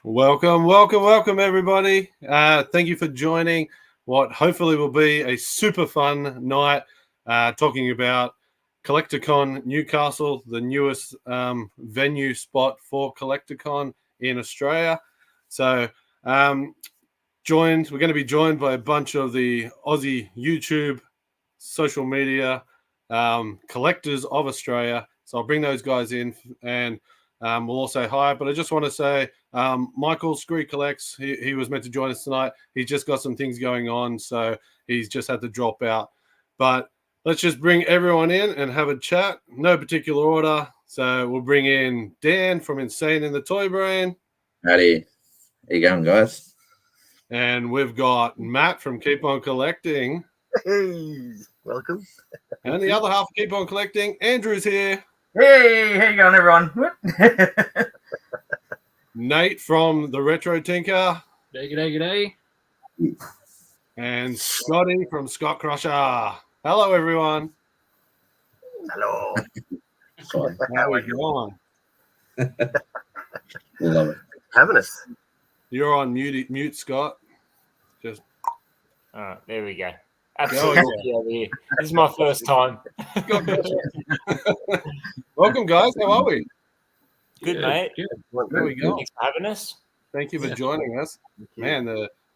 Welcome, everybody. Thank you for joining what hopefully will be a super fun night talking about CollectorCon Newcastle, the newest venue spot for CollectorCon in Australia. So we're going to be joined by a bunch of the Aussie YouTube social media collectors of Australia. So I'll bring those guys in and we'll all say hi. But I just want to say Michael Scree Collects, he was meant to join us tonight. He's just got some things going on, so he's just had to drop out. But let's just bring everyone in and have a chat. No particular order. So we'll bring in Dan from InsaneintheToyBrain. Howdy. How you going, guys? And we've got Matt from Keep On Collecting. Hey, welcome. And the other half of Keep On Collecting, Andrew's here. Hey, how you going, everyone? Nate from the Retro Tinker. G'day. And Scotty from Scott Crusher. Hello, everyone. Hello. How are you going? Love it. Having us. You're on mute, Scott. Just there we go. Absolutely over here. This is my first time. Welcome, guys. How are we? Good, mate. There we go. Thanks for having us. Thank you for joining us. Man,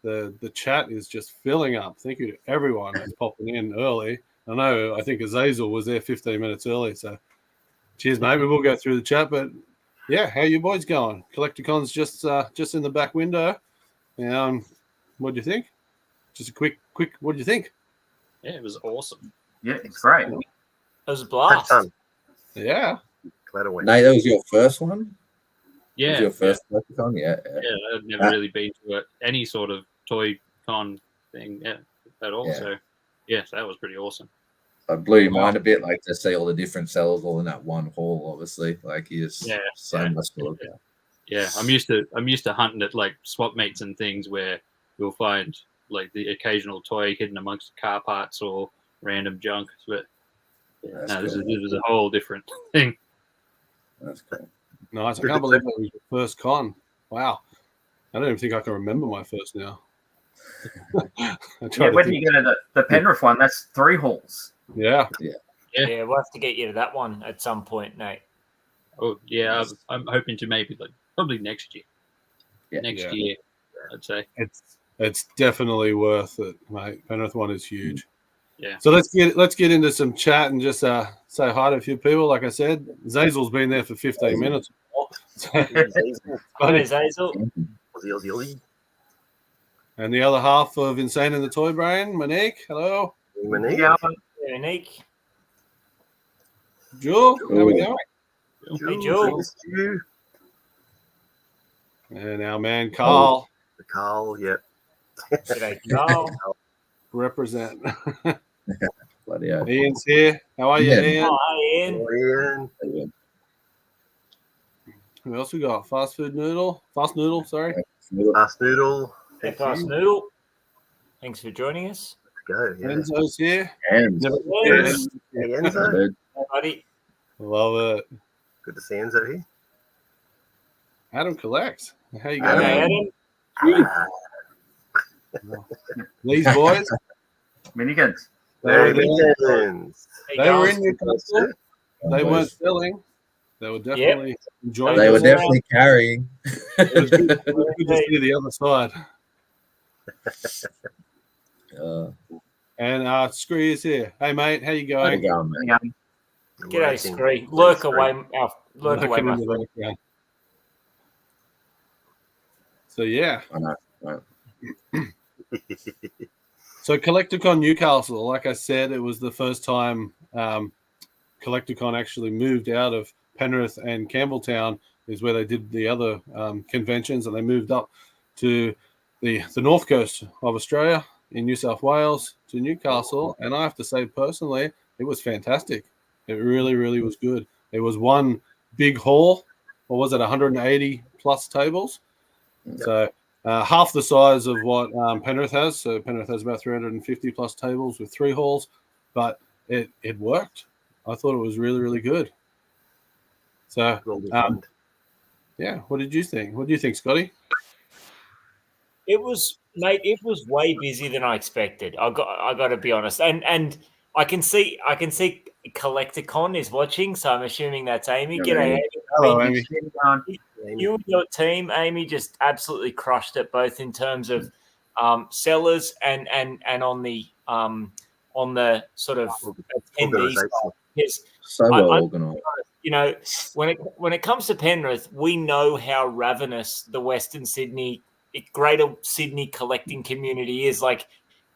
the chat is just filling up. Thank you to everyone that's popping in early. I think Azazel was there 15 minutes early. So cheers, mate. We will go through the chat, but yeah, how you boys going? CollectorCon's just in the back window. What do you think? Just a quick. What do you think? Yeah, it was awesome. Yeah, it's great. It was a blast. Yeah. Glad away. Nate, that was your first one? Yeah. Was your first CollectorCon? Yeah. I've never really been to any sort of toy con thing at all. Yeah. So, yes, that was pretty awesome. It blew your mind a bit, like to see all the different sellers all in that one hall. Obviously, like so much to look at. Yeah, I'm used to hunting at like swap meets and things where you'll find like the occasional toy hidden amongst car parts or random junk. But this was a whole different thing. That's cool. Nice. I can't believe that was your first con. Wow. I don't even think I can remember my first now. When you go to the Penrith one, that's 3 halls. Yeah. Yeah, we'll have to get you to that one at some point, Nate. Oh, yeah. I'm hoping to maybe probably next year. Yeah. Next year, I'd say. It's definitely worth it, mate. Penrith one is huge. Yeah. So let's get into some chat and just say hi to a few people. Like I said, Zazel's been there for 15 minutes. Hi, Zazel. Aussie. And the other half of Insane in the Toy Brain, Monique. Hello. Monique. Yeah. Monique. Jewel, how we going? Hey, Jewel. And our man Carl. Carl, yep. G'day, Carl. Represent. Bloody hell. Ian's here. How are you, Ian? Hi, Ian. Who else we got? Fast Noodle, sorry. Fast Noodle. Hey, Fast Noodle. Thanks for joining us. Let's go. Yeah. Enzo's here. And Yes. Hey, Enzo. Hey, buddy. Love it. Good to see Enzo here. Adam Collects. How you Hey, going? Adam. These boys. Minigans. They were Hey, They were guys. in Newcastle. They weren't selling. They were definitely enjoying they were it. definitely carrying. It was good to see the other side. And Scree is here. Hey, mate. How you How you going? going, man? G'day, Scree. Lurk away, my Looking friend. into the background. So, yeah. I know. Right. So CollectorCon Newcastle, like I said, it was the first time CollectorCon actually moved out of Penrith and Campbelltown, is where they did the other conventions, and they moved up to the north coast of Australia in New South Wales to Newcastle. And I have to say, personally, it was fantastic. It really, really was good. It was one big hall, or was it 180 plus tables? Yep. So half the size of what Penrith has. So Penrith has about 350 plus tables with 3 halls, but it worked. I thought it was really, really good. So, yeah, what did you think? What do you think, Scotty? It was, mate. It was way busier than I expected. I got to be honest, and I can see CollectorCon is watching, so I'm assuming that's Amy. G'day, Amy. Hello, Amy. You and your team, Amy, just absolutely crushed it, both in terms of sellers and on the sort of attendees. Yes, so well organised. You know, when it comes to Penrith, we know how ravenous the Western Sydney, Greater Sydney collecting community is. Like,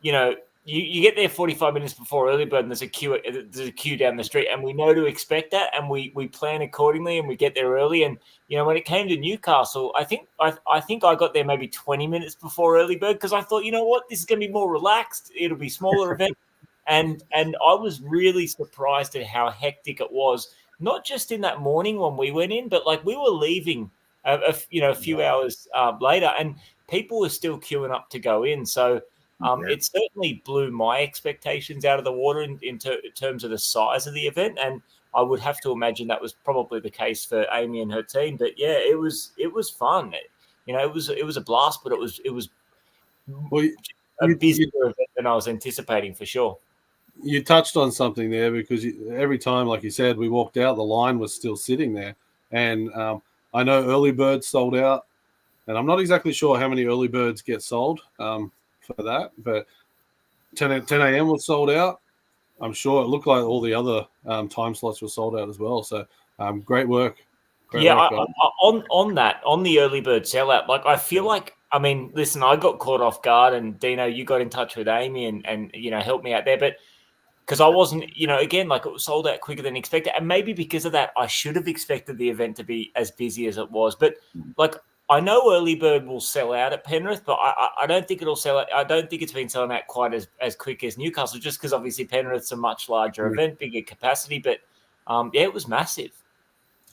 you know, you get there 45 minutes before early bird, and there's a queue down the street, and we know to expect that, and we plan accordingly, and we get there early. And you know, when it came to Newcastle, I think I got there maybe 20 minutes before early bird, because I thought, you know what, this is going to be more relaxed. It'll be smaller event, and I was really surprised at how hectic it was. Not just in that morning when we went in, but like we were leaving, a few hours later, and people were still queuing up to go in. So it certainly blew my expectations out of the water in terms of the size of the event, and I would have to imagine that was probably the case for Amy and her team. But yeah, it was fun. It was a blast, but it was a busier event than I was anticipating for sure. You touched on something there, because every time, like you said, we walked out, the line was still sitting there. And I know early birds sold out, and I'm not exactly sure how many early birds get sold for that, but 10 a.m. was sold out. I'm sure it looked like all the other time slots were sold out as well. So great work. On the early bird sellout, like I feel like, I mean, listen, I got caught off guard, and Dino, you got in touch with Amy and helped me out there, but because I wasn't, again, like it was sold out quicker than expected. And maybe because of that, I should have expected the event to be as busy as it was. But like, I know early bird will sell out at Penrith, but I don't think it'll sell out. I don't think it's been selling out quite as quick as Newcastle, just because obviously Penrith's a much larger event, bigger capacity. But it was massive.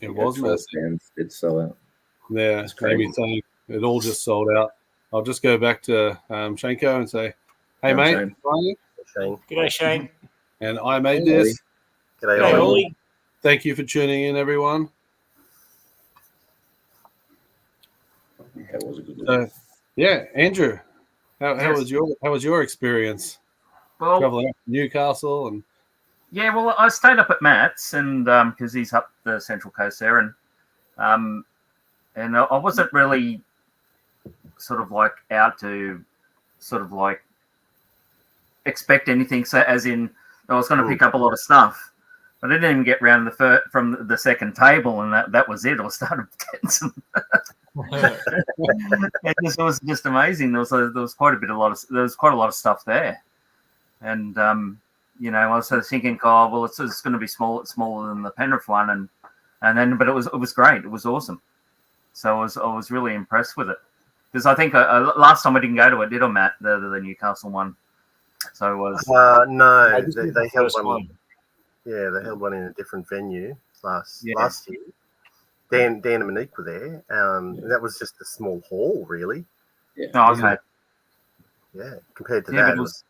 It was massive. It sold out. Yeah, Amy saying it all just sold out. I'll just go back to Shanko and say, hey, mate. Shane. How are you? Shane. G'day, Shane. And I made this. G'day, Ollie. Thank you for tuning in, everyone. That was a good one. Yeah, Andrew, how was your experience traveling up to Newcastle? And yeah, well, I stayed up at Matt's, and because he's up the Central Coast there, and I wasn't really sort of like out to sort of like expect anything. So as in, I was going to pick up a lot of stuff, but I didn't even get round from the second table, and that was it. I started getting some. It was just amazing. There was quite a lot of stuff there, and I was sort of thinking, oh well, it's going to be smaller than the Penrith one, but it was great. It was awesome. So I was really impressed with it, because I think last time I didn't go to it, did I, Matt? The Newcastle one. So it was no, they held one. Yeah, they held one in a different venue last year. Dan and Monique were there. And that was just a small hall, really. Yeah. Oh, okay. Yeah, compared to that, it was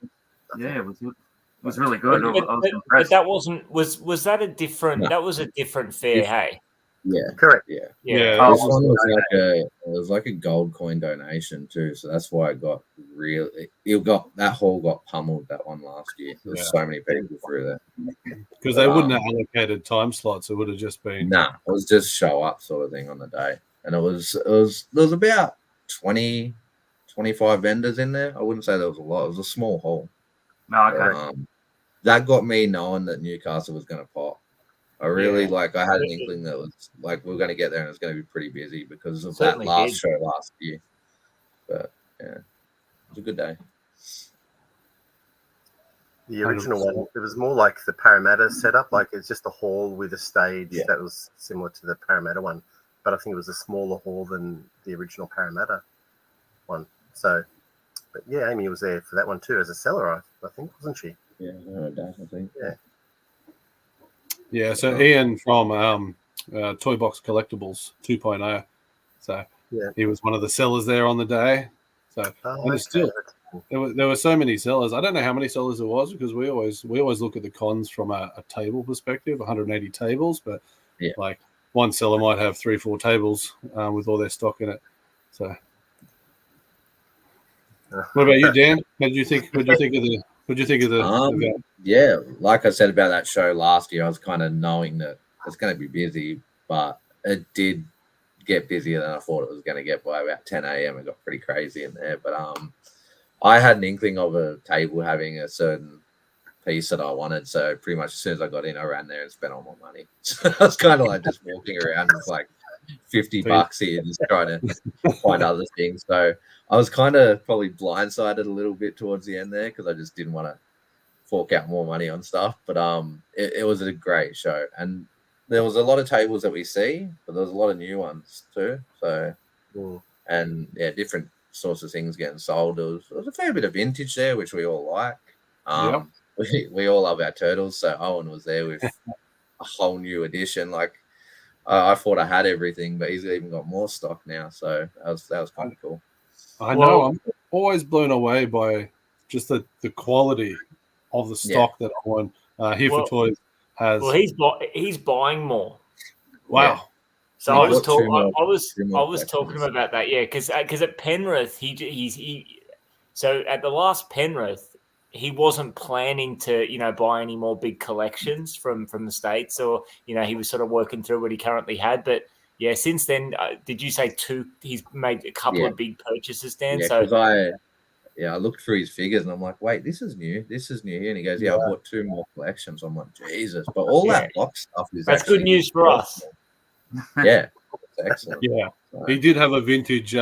really good. But that wasn't was that a different? No. That was a different fair. Hey. Yeah, correct. Yeah. Oh, this one was like a gold coin donation too, so that's why it got that hall got pummeled that one last year. There was so many people through there because they wouldn't have allocated time slots. It would have just been it was just show up sort of thing on the day, and there was about 20, 25 vendors in there. I wouldn't say there was a lot. It was a small hall. No, okay. That got me knowing that Newcastle was going to pop. I really I had an inkling that was like we were going to get there and it's going to be pretty busy because of that last show last year. But yeah, it was a good day. The original one, it was more like the Parramatta setup, like it's just a hall with a stage that was similar to the Parramatta one, but I think it was a smaller hall than the original Parramatta one. So, but yeah, Amy was there for that one too as a seller, I think, wasn't she? Yeah, no doubt, I think. Yeah. Yeah, so Ian from Toy Box Collectibles 2.0. So he was one of the sellers there on the day. So there were so many sellers. I don't know how many sellers there was because we always look at the cons from a table perspective, 180 tables, but like one seller might have 3-4 tables with all their stock in it. So What about you, Dan? What do you think? What do you think of the? What do you think of the event? Yeah, like I said about that show last year, I was kind of knowing that it's going to be busy, but it did get busier than I thought it was going to get. By about 10 a.m. It got pretty crazy in there. But I had an inkling of a table having a certain piece that I wanted, so pretty much as soon as I got in, I ran there and spent all my money. So I was kind of like just walking around with like $50 here, just trying to find other things. So I was kind of probably blindsided a little bit towards the end there because I just didn't want to fork out more money on stuff. But it was a great show, and there was a lot of tables that we see, but there was a lot of new ones too. So and yeah, different sorts of things getting sold. There was a fair bit of vintage there, which we all like. We all love our turtles, so Owen was there with a whole new edition. Like I thought I had everything, but he's even got more stock now, so that was kind of cool. I know. I'm always blown away by just the quality of the stock that Owen here for Toys has. Well, he's buying more. Wow. Yeah. So I was talking about that, because at Penrith so at the last Penrith he wasn't planning to buy any more big collections from the States, or he was sort of working through what he currently had. But yeah, since then, did you say two? He's made a couple of big purchases, Dan. Yeah, because I looked through his figures and I'm like, wait, this is new, and he goes, I bought 2 more collections. I'm like, Jesus, but all that box stuff that's good news for us. Yeah, excellent. Yeah, he did have a vintage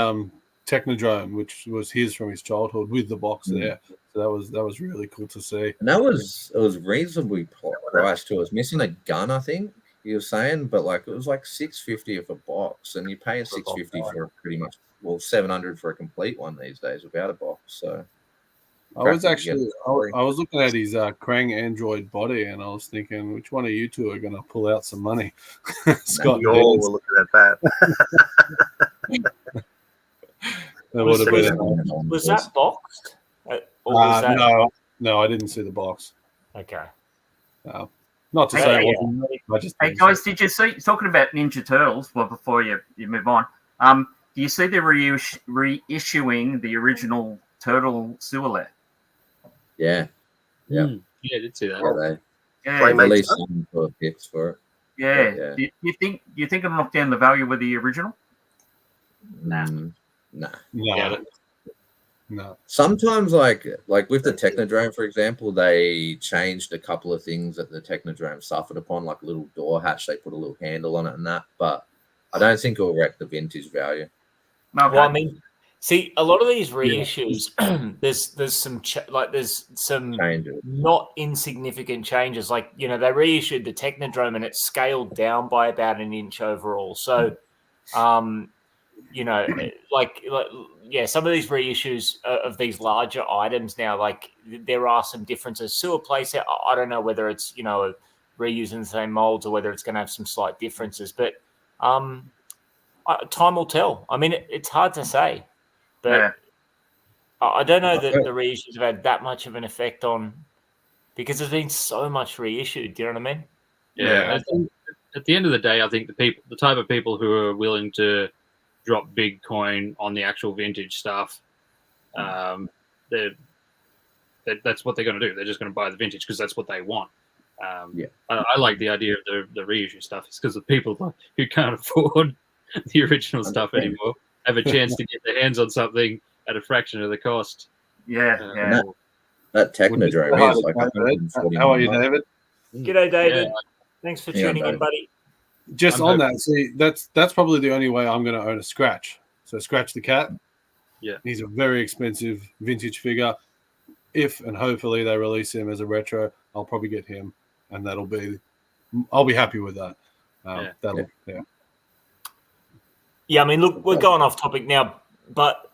Technodrome, which was his from his childhood, with the box there. So that was really cool to see. And it was reasonably priced too. It was missing a gun, I think he was saying, but like it was like $650 of a box, and you're paying $650 for pretty much $700 for a complete one these days without a box. So I was looking at his Krang Android body, and I was thinking, which one of you two are going to pull out some money? Scott, you all were looking at that. Was that boxed? No, I didn't see the box. Okay. Not to say it wasn't. I just hey guys, did you see? Talking about Ninja Turtles. Well, before you move on, do you see they're reissuing the original Turtle silhouette? Yeah. Yeah, I did see that. Released some sort of pics for it. Yeah. Do you think it'll knock down the value of the original? Nah. No. Sometimes, like with the Technodrome, for example, they changed a couple of things that the Technodrome suffered upon, like a little door hatch. They put a little handle on it and that, but I don't think it'll wreck the vintage value. Okay. Well, I mean, see, a lot of these reissues, there's some changes. Not insignificant changes. Like, they reissued the Technodrome and it scaled down by about an inch overall. So, some of these reissues of these larger items now, like there are some differences. Sewer Place, I don't know whether it's, reusing the same molds or whether it's going to have some slight differences, but time will tell. I mean, it's hard to say, but I don't know that the reissues have had that much of an effect on, because there's been so much reissued. Do you know what I mean? Yeah. At the end of the day, I think the type of people who are willing to drop big coin on the actual vintage stuff, that's what they're going to do. They're just going to buy the vintage because that's what they want. I like the idea of the reissue stuff. It's because the people who can't afford the original stuff anymore have a chance to get their hands on something at a fraction of the cost. That Technodrome is like $140. How are you, David? G'day, David. Thanks for tuning in, buddy. Just on that, see, that's probably the only way I'm going to own a Scratch. So Scratch the Cat. Yeah. He's a very expensive vintage figure. If and hopefully they release him as a retro, I'll probably get him, and I'll be happy with that. Yeah, I mean, look, we're going off topic now, but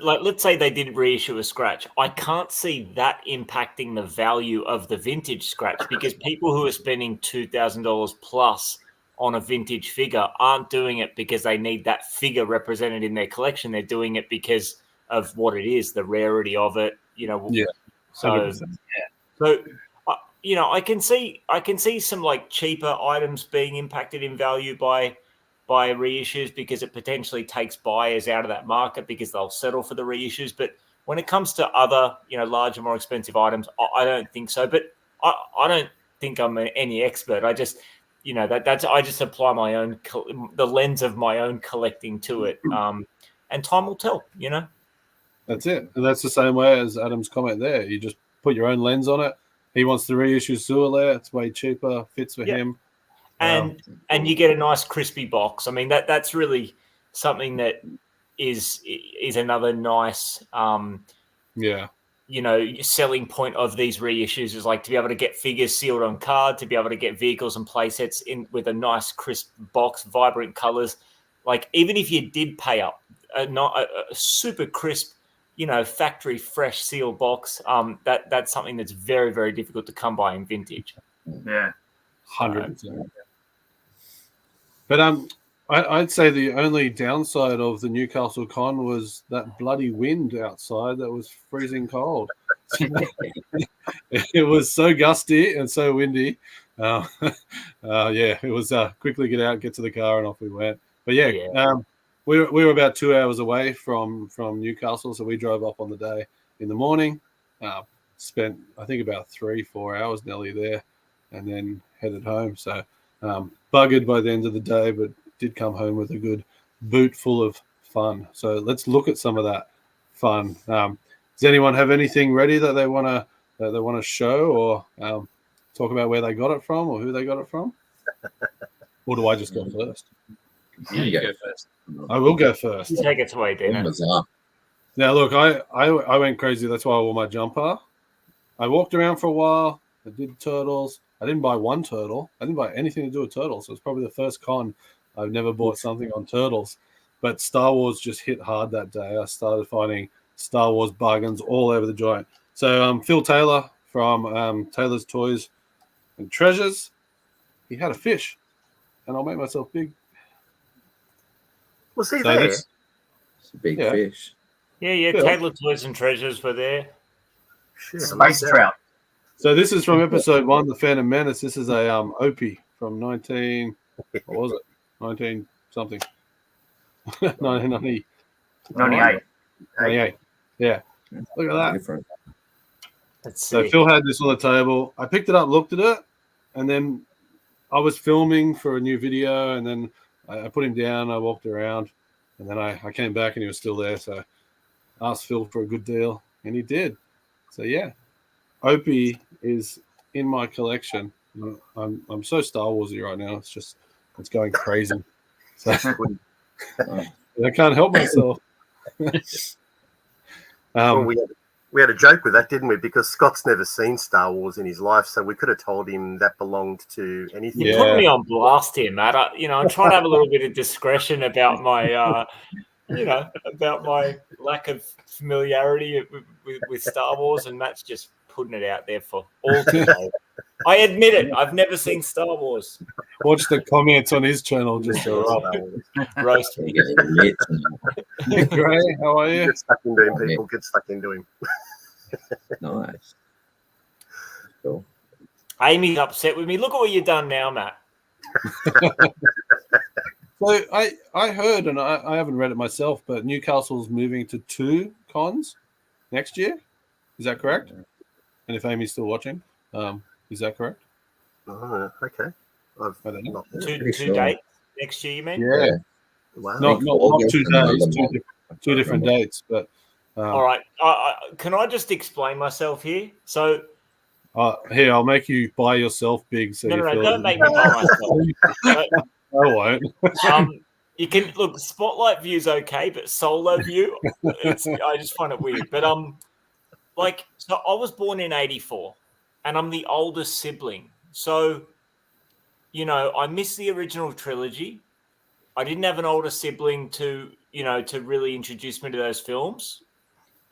let's say they did reissue a Scratch. I can't see that impacting the value of the vintage Scratch, because people who are spending $2,000 plus on a vintage figure aren't doing it because they need that figure represented in their collection. They're doing it because of what it is, the rarity of it. So I can see some like cheaper items being impacted in value by reissues, because it potentially takes buyers out of that market because they'll settle for the reissues. But When it comes to other, larger, more expensive items, I don't think so. But I don't think I'm any expert. I just, I just apply my own the lens of my own collecting to it, and time will tell. That's it, and that's the same way as Adam's comment there. You just put your own lens on it. He wants the reissue sewer layer. It's way cheaper, fits for him, and you get a nice crispy box. I mean, that's really something that is another nice selling point of these reissues, is like to be able to get figures sealed on card, to be able to get vehicles and play sets in with a nice crisp box, vibrant colors. Like, even if you did pay up a super crisp, factory fresh sealed box, that's something that's very, very difficult to come by in vintage. Yeah, 100%. But I'd say the only downside of the Newcastle Con was that bloody wind outside that was freezing cold. It was so gusty and so windy. It was quickly get out, get to the car, and off we went. But we were about 2 hours away from Newcastle, so we drove up on the day in the morning. Spent, I think, about 3-4 hours nearly there, and then headed home. So buggered by the end of the day, but did come home with a good boot full of fun. So let's look at some of that fun. Does anyone have anything ready that they want to show, or talk about where they got it from or who they got it from? Or do I just go first? Yeah, you go first. I will go first. Take it away, Dana. Now, look, I went crazy. That's why I wore my jumper. I walked around for a while. I did turtles. I didn't buy one turtle. I didn't buy anything to do with turtles. So it's probably the first con I've never bought something on turtles. But Star Wars just hit hard that day. I started finding Star Wars bargains all over the joint. So Phil Taylor from Taylor's Toys and Treasures, he had a fish. And I'll make myself big. Was he there? It's a big fish. Yeah. Taylor Toys and Treasures were there. Shit, Space trout. So this is from episode 1, The Phantom Menace. This is a Opie from 19 something. 1990. 98. 98. Yeah. Look at that. Different. So Phil had this on the table. I picked it up, looked at it, and then I was filming for a new video, and then I put him down. I walked around, and then I came back, and he was still there. So I asked Phil for a good deal, and he did. So yeah, Opie is in my collection. I'm so Star Warsy right now. It's going crazy. So I can't help myself. Well, we had a joke with that, didn't we? Because Scott's never seen Star Wars in his life, so we could have told him that belonged to anything. You put me on blast here, Matt. I'm trying to have a little bit of discretion about my, about my lack of familiarity with Star Wars, and Matt's just putting it out there for all to know. I admit it. I've never seen Star Wars. Watch the comments on his channel. Just roast me. Gray, how are you? Get stuck into him, people. Get stuck into him. Nice. Cool. Amy's upset with me. Look at what you've done now, Matt. So I heard, and I haven't read it myself, but Newcastle's moving to 2 cons next year. Is that correct? And if Amy's still watching, is that correct? Okay. I don't know. Two dates next year, you mean? Yeah. Wow. Not 2 days, two different dates. But all right. Can I just explain myself here? So here, I'll make you buy yourself big. So no, don't make me buy myself. I won't. You can look. Spotlight view's okay, but solo view, I just find it weird. But so I was born in '84, and I'm the oldest sibling. So, I missed the original trilogy. I didn't have an older sibling to really introduce me to those films.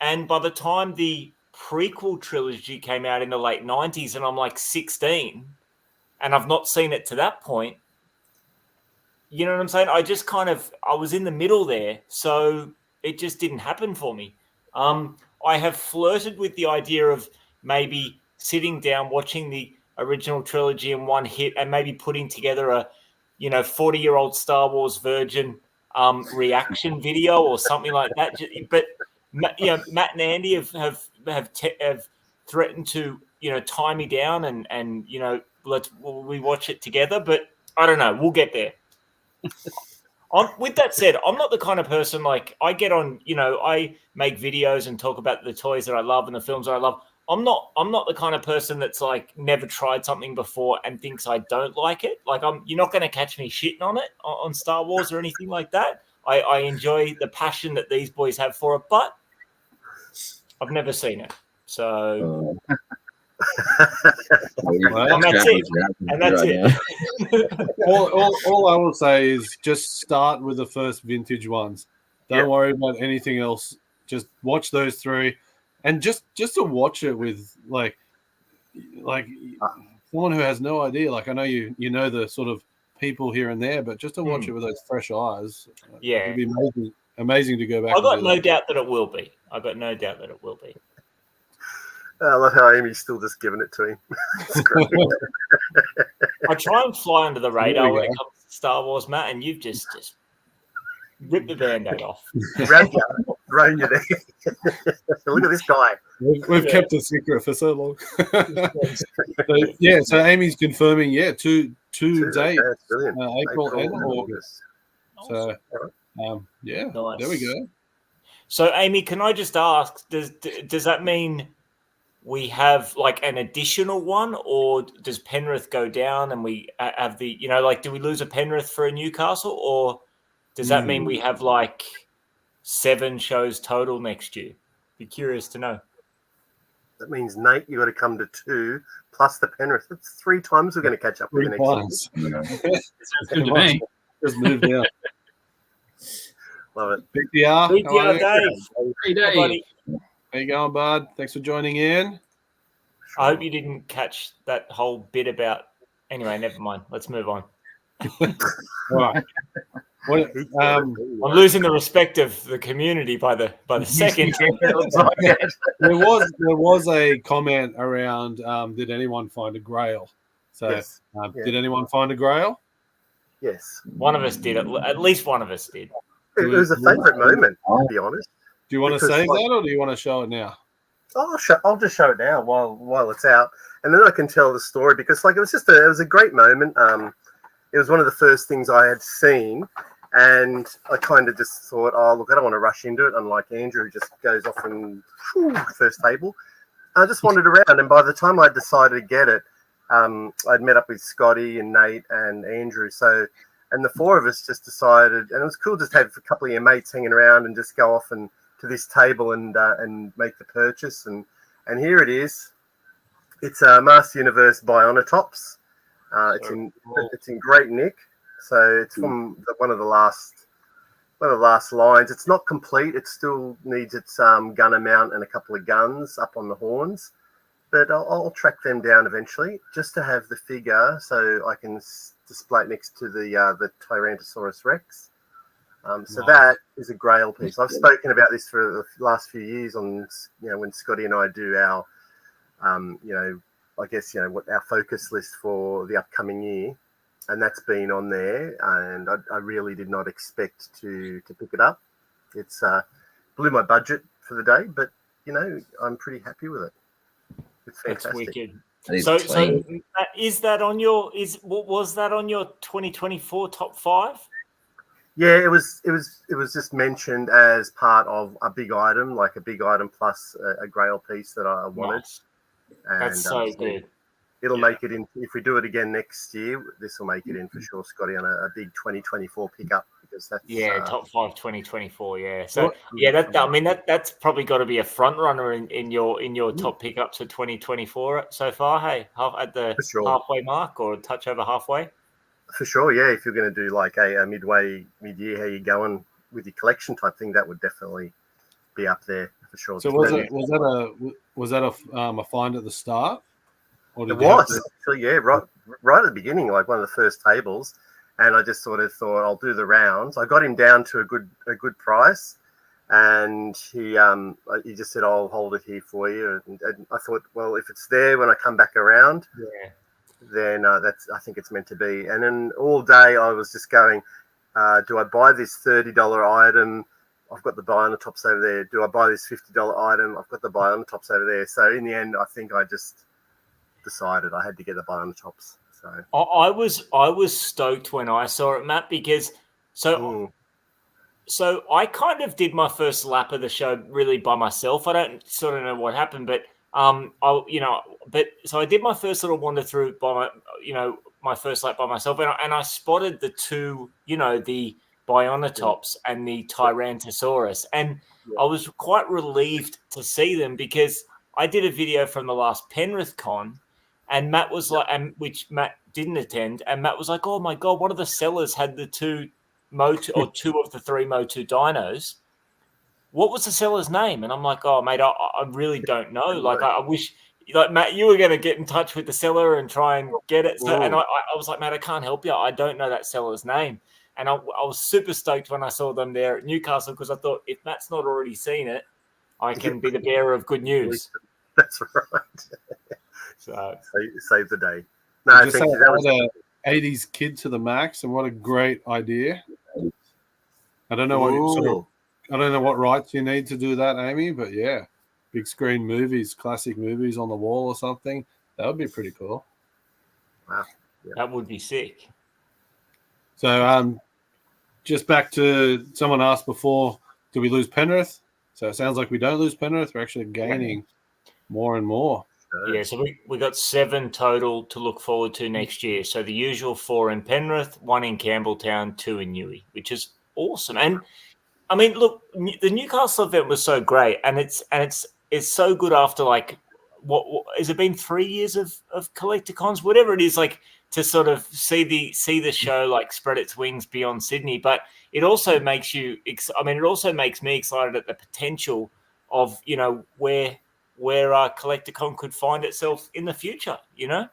And by the time the prequel trilogy came out in the late 90s, and I'm like 16, and I've not seen it to that point, you know what I'm saying? I was in the middle there, so it just didn't happen for me. I have flirted with the idea of maybe sitting down, watching the original trilogy in one hit, and maybe putting together a 40-year-old Star Wars virgin reaction video or something like that. But Matt and Andy have threatened to tie me down and we watch it together. But I don't know. We'll get there. With that said, I'm not the kind of person like I get on. I make videos and talk about the toys that I love and the films that I love. I'm not the kind of person that's like never tried something before and thinks I don't like it. Like you're not going to catch me shitting on it on Star Wars or anything like that. I enjoy the passion that these boys have for it, but I've never seen it. So and that's it. And that's it. all I will say is just start with the first vintage ones. Don't worry about anything else. Just watch those three. And just to watch it with like someone who has no idea, like I know you know the sort of people here and there, but just to watch it with those fresh eyes, it'd be amazing to go back. I got no doubt that it will be. I got no doubt that it will be. I love how Amy's still just giving it to him. It's great. I try and fly under the radar when it comes to Star Wars, Matt, and you've just ripped the Band-Aid off. Grabbed you, thrown you there. Look at this guy. We've kept a secret for so long. So Amy's confirming, 2 dates, April and August. Awesome. So, nice. There we go. So, Amy, can I just ask, does that mean we have like an additional one, or does Penrith go down and we have the, do we lose a Penrith for a Newcastle, or does that mean we have like 7 shows total next year? Be curious to know. That means, Nate, you got to come to 2 plus the Penrith. That's 3 times we're going to catch up with the next one. Sounds good to me. Just move down. Love it. BTR Dave. Hey, Dave. How you going, bud? Thanks for joining in. I hope you didn't catch that whole bit about. Anyway, never mind. Let's move on. All right. I'm losing the respect of the community by the second. There was a comment around. Did anyone find a Grail? So, yes. Did anyone find a Grail? Yes. One of us did. At least one of us did. It was a favourite moment, to be honest. Do you want to save that, or do you want to show it now? I'll just show it now while it's out, and then I can tell the story, because it was a great moment. It was one of the first things I had seen, and I kind of just thought, I don't want to rush into it, unlike Andrew, who just goes off and first table. I just wandered around, and by the time I decided to get it, I'd met up with Scotty and Nate and Andrew, and the 4 of us just decided, and it was cool just to have a couple of your mates hanging around and just go off and to this table and make the purchase, and here it is. It's a Master Universe Bionatops. It's in great nick, so it's from one of the last lines. It's not complete. It still needs its gunner mount and a couple of guns up on the horns, but I'll track them down eventually, just to have the figure so I can display it next to the Tyrannosaurus Rex. So that is a Grail piece. I've spoken about this for the last few years on, when Scotty and I do our, what our focus list for the upcoming year, and that's been on there. And I really did not expect to pick it up. It's blew my budget for the day, but I'm pretty happy with it. It's fantastic. That's wicked. So is that on your? Was that on your 2024 top 5? Yeah, it was just mentioned as part of a big item, like a big item plus a Grail piece that I wanted. Nice. And, that's so good. It'll make it in. If we do it again next year, this will make it in for sure, Scotty, on a big 2024 pickup, because that's top 5 2024 . Yeah, so that's probably got to be a front runner in your top pickups for 2024 so far. Hey, at the halfway mark or a touch over halfway. For sure, yeah. If you're going to do like a mid-year, how you going with your collection type thing, that would definitely be up there for sure. So was that a find at the start? Or it was actually, yeah, right at the beginning, like one of the first tables, and I just sort of thought I'll do the rounds. I got him down to a good price, and he just said, I'll hold it here for you, and I thought, well, if it's there when I come back around, then I think it's meant to be. And then all day I was just going, do I buy this $30 item I've got the buy on the tops over there. Do I buy this $50 item? I've got the buy on the tops over there. So in the end, I think I just decided I had to get the buy on the tops. So I was stoked when I saw it, Matt, because so I kind of did my first lap of the show really by myself. I don't sort of know what happened, but so I did my first little wander through by my first lap by myself, and I spotted the two, the Bionatops and the Tyrannosaurus, and I was quite relieved to see them because I did a video from the last Penrith Con, and Matt was like, and which Matt didn't attend, and Matt was like, "Oh my god, one of the sellers had the two MOTU or two of the three MOTU dinos. What was the seller's name?" And I'm like, "Oh mate, I really don't know. Like, I wish." Like, Matt, you were going to get in touch with the seller and try and get it. So, and I was like, "Matt, I can't help you. I don't know that seller's name." And I was super stoked when I saw them there at Newcastle because I thought, if Matt's not already seen it, I can be the bearer of good news. That's right. So save the day. No, I think that was an 80s kid to the max, and what a great idea. I don't know I don't know what rights you need to do that, Amy, but yeah, big screen movies, classic movies on the wall or something. That would be pretty cool. Wow. Yeah. That would be sick. So, just back to someone asked before, do we lose Penrith? So it sounds like we don't lose Penrith. We're actually gaining more and more. Yeah, so we got 7 total to look forward to next year. So the usual 4 in Penrith, 1 in Campbelltown, 2 in Newey, which is awesome. And I mean, look, the Newcastle event was so great, and it's so good after like what has it been 3 years of CollectorCons, whatever it is, like to sort of see the show like spread its wings beyond Sydney. But it also makes it also makes me excited at the potential of where CollectorCon could find itself in the future. No,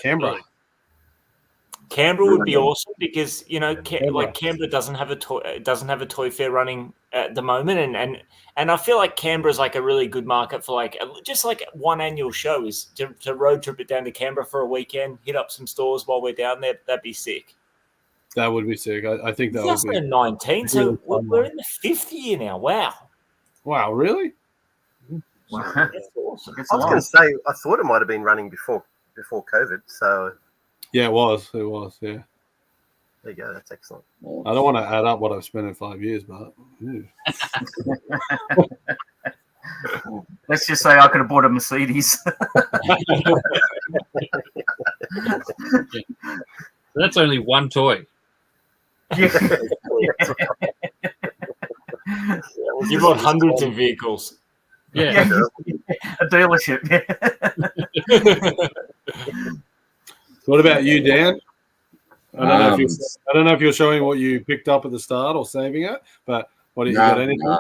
Canberra. Canberra would be awesome because Canberra doesn't have a toy fair running at the moment, and I feel like Canberra is like a really good market for just one annual show is to road trip it down to Canberra for a weekend, hit up some stores while we're down there. That'd be sick. That would be sick. I think that would be 2019. So we're in the 5th year now. Wow, really? Wow. That's awesome. I was going to say, I thought it might have been running before COVID. So yeah, it was. Yeah. There you go. That's excellent. I don't want to add up what I've spent in 5 years, but let's just say I could have bought a Mercedes. That's only one toy. You bought hundreds of vehicles. Yeah. A dealership. What about you, Dan? I don't know if you're showing what you picked up at the start or saving it, but what did you got? Anything?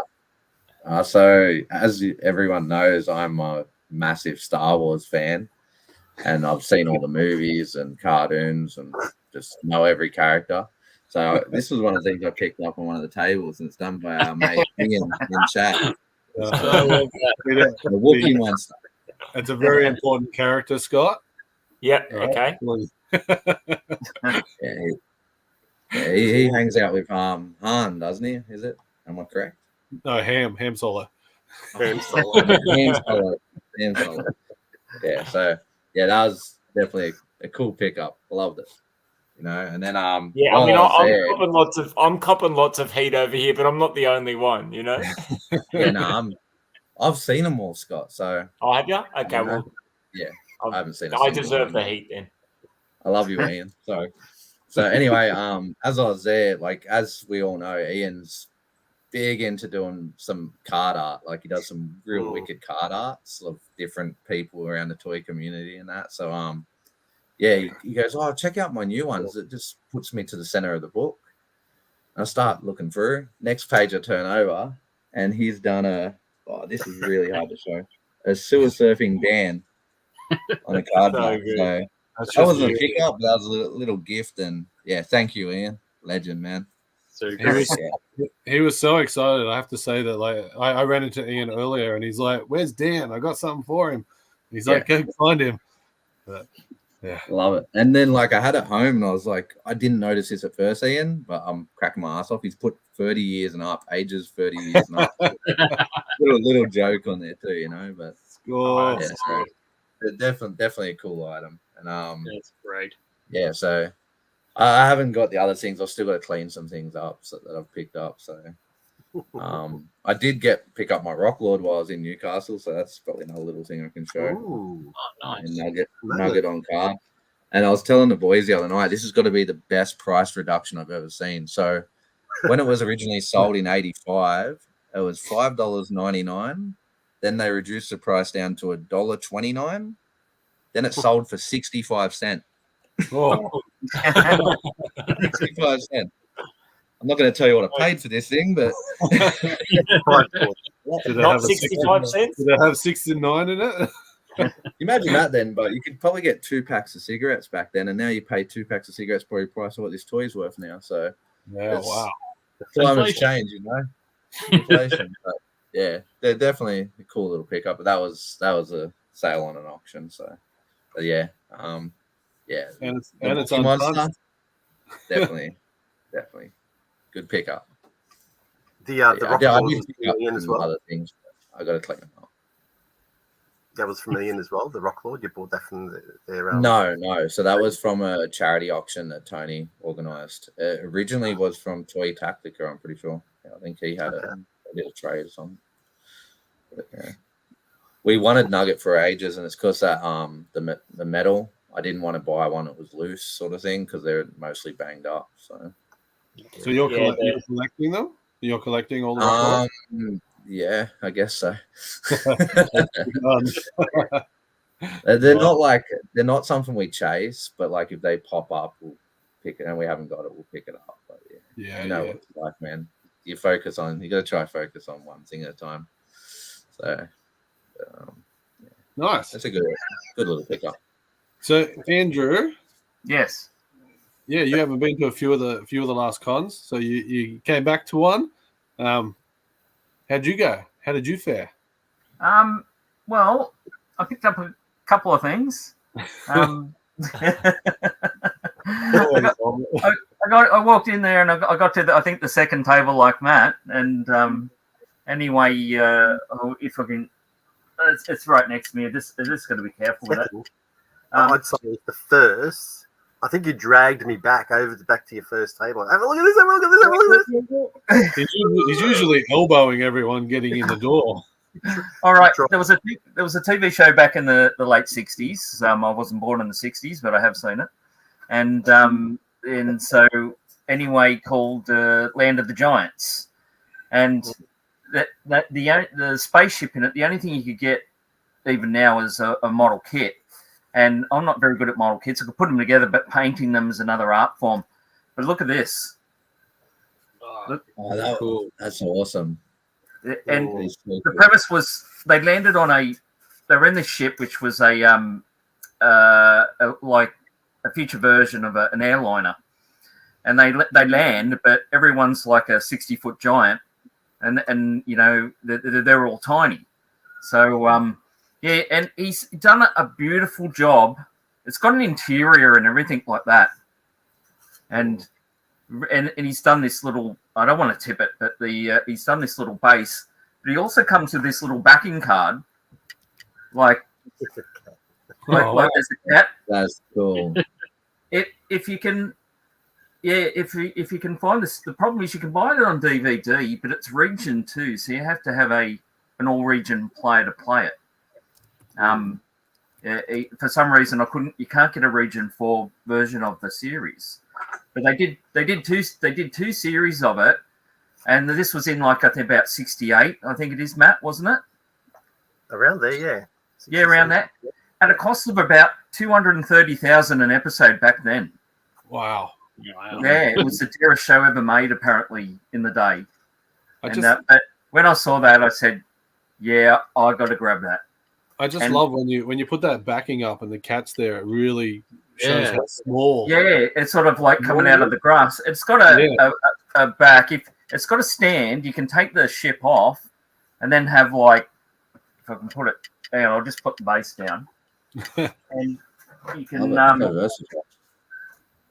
So, as everyone knows, I'm a massive Star Wars fan, and I've seen all the movies and cartoons and just know every character. So this was one of the things I picked up on one of the tables, and it's done by our mate Ian in chat. The Wookiee monster. It's a very important character, Scott. Yeah. Right. Okay. He hangs out with Han, doesn't he? Is it? Am I correct? No, Ham Solo. Ham Solo. Yeah. So yeah, that was definitely a cool pickup. I loved it. And then I'm copping lots of heat over here, but I'm not the only one. I've seen them all, Scott. So have you? Okay, well, yeah, I haven't seen. I deserve the heat then. I love you, Ian. So anyway, as I was there, like as we all know, Ian's big into doing some card art. Like he does some real wicked card arts of different people around the toy community and that. So he goes, "Oh, check out my new ones." It just puts me to the center of the book. I start looking through. Next page I turn over, and he's done this is really hard to show. A sewer surfing Dan on a card back. So that wasn't a pickup, that was a little gift, and yeah, thank you, Ian. Legend, man. So he was so excited. I have to say that, like, I ran into Ian earlier, and he's like, "Where's Dan? I got something for him." He's like, "Go find him." But Yeah. Love it. And then like I had it home and I was like, I didn't notice this at first, Ian, but I'm cracking my ass off. He's put 30 years and up, ages 30 years and up. little joke on there too, you know. But Oh, yeah, so definitely a cool item. And That's great. yeah, so I haven't got the other things. I've still got to clean some things up that I've picked up. So I did pick up my Rock Lord while I was in Newcastle, so that's probably another little thing I can show. Ooh, Oh, nice. And nugget on card. And I was telling the boys the other night, this has got to be the best price reduction I've ever seen. So when it was originally sold in 85, it was $5.99. Then they reduced the price down to $1.29. Then it sold for 65 cents. oh. 65 cents. I'm not going to tell you what I paid for this thing, but Did it Not have 65 cents. Did it have 69 in it? imagine that then. But you could probably get 2 packs of cigarettes back then, and now you pay 2 packs of cigarettes for the price of what this toy's worth now. So Yeah, wow. the climate's Inflation. changed, you know. Inflation. But yeah, they're definitely a cool little pickup. But that was a sale on an auction. So but yeah, yeah. And it's Monkey Monster, untouched. definitely good pickup. the Rock I Lord did was pick from up Ian as some well. other things. I got to clean them up. That was from Ian as well. The Rock Lord, you bought that from their No. So that was from a charity auction that Tony organised. It originally was from Toy Tactica, I'm pretty sure. Yeah, I think he had a little trade or something. But, yeah. We wanted Nugget for ages, and it's because that the metal, I didn't want to buy one that was loose sort of thing because they're mostly banged up. So You're Yeah, collecting them? You're collecting all the Rock Lords? yeah, I guess so. Done. They're not something we chase, but like if they pop up, we'll pick it, and we haven't got it, we'll pick it up. But Yeah, you know yeah. what it's like, man. You got to try focus on one thing at a time. So Nice. that's a good little pickup. So Andrew, Yes. yeah, you haven't been to a few of the last cons, so you came back to one. How'd you go? How did you fare? Well, I picked up a couple of things. I walked in there and I got to I think the second table like Matt, and anyway, if I can, it's right next to me. I just got to be careful with it. I'd say the first. I think you dragged me back to your first table. Have a look at this. Have a look at this. Have a look at this. He's usually elbowing everyone getting in the door. All right, there was a TV show back in the late '60s. I wasn't born in the '60s, but I have seen it, and so anyway, called Land of the Giants, and the spaceship in it. The only thing you could get even now is a model kit, and I'm not very good at model kits. I could put them together, but painting them is another art form. But look at this. Oh, cool. That's awesome. And the premise was they landed on they were in this ship which was like a future version of an airliner, and they land, but everyone's like a 60-foot giant, and you know they're all tiny. So yeah, and he's done a beautiful job. It's got an interior and everything like that, and he's done this little. I don't want to tip it, but he's done this little base. But he also comes with this little backing card, like there's a cat. That's cool. If you can find this, the problem is you can buy it on DVD, but it's region 2, so you have to have an all region player to play it. For some reason, you can't get a region 4 version of the series. But they did two series of it, and this was in like I think about '68. I think it is, Matt, wasn't it? Around there, yeah. Yeah, around that. At a cost of about $230,000 an episode back then. Wow. Yeah, it was the dearest show ever made, apparently, in the day. But when I saw that, I said, "Yeah, I got to grab that." I just love when you put that backing up and the cat's there. It really shows how small. Yeah, it's sort of like coming out of the grass. It's got a back. If it's got a stand, you can take the ship off, and then have like, if I can put it down, I'll just put the base down, and You can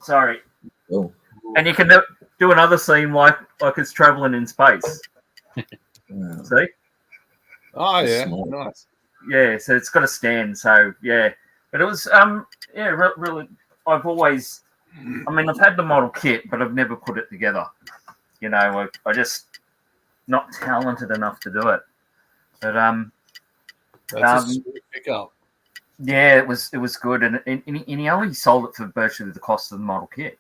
sorry, Oh. and you can do another scene like it's traveling in space. Wow. See? Oh That's yeah, smart. nice. Yeah, so it's got a stand. So yeah, but it was really. I've always, I mean, I've had the model kit, but I've never put it together. You know, I just not talented enough to do it. But That's a sweet pickup. yeah, it was good, and he only sold it for virtually the cost of the model kit.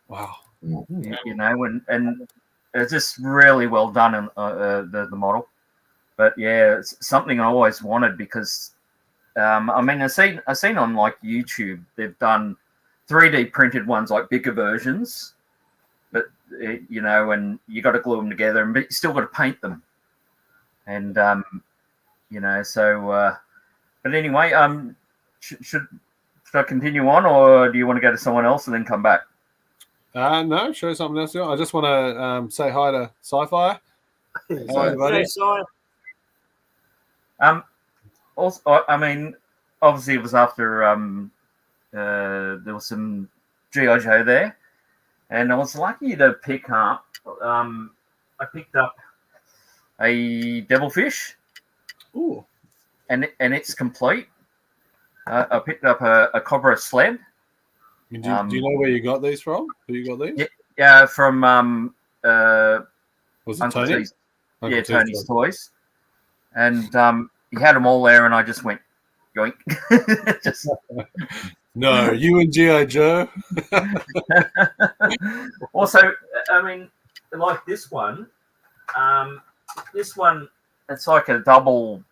Wow. You know, and it's just really well done in the model. But yeah, it's something I always wanted because I mean, I seen on like YouTube they've done 3D printed ones, like bigger versions, but you know, and you got to glue them together, but you still got to paint them, and you know, so. But anyway, should I continue on, or do you want to go to someone else and then come back? No, show something else. I just want to say hi to Sci-Fi. How are you, buddy? Also, I mean, obviously it was after there was some G.I. Joe there, and I was lucky to pick up. I picked up a devilfish. Ooh. And it's complete. I picked up a Cobra sled. Do you know where you got these from? Who you got these? Yeah, from Was it Uncle Tony? T's. Yeah, Tony's Toys. And he had them all there, and I just went yoink. Just No, you and G.I. Joe. Also, I mean, like this one. It's like a double.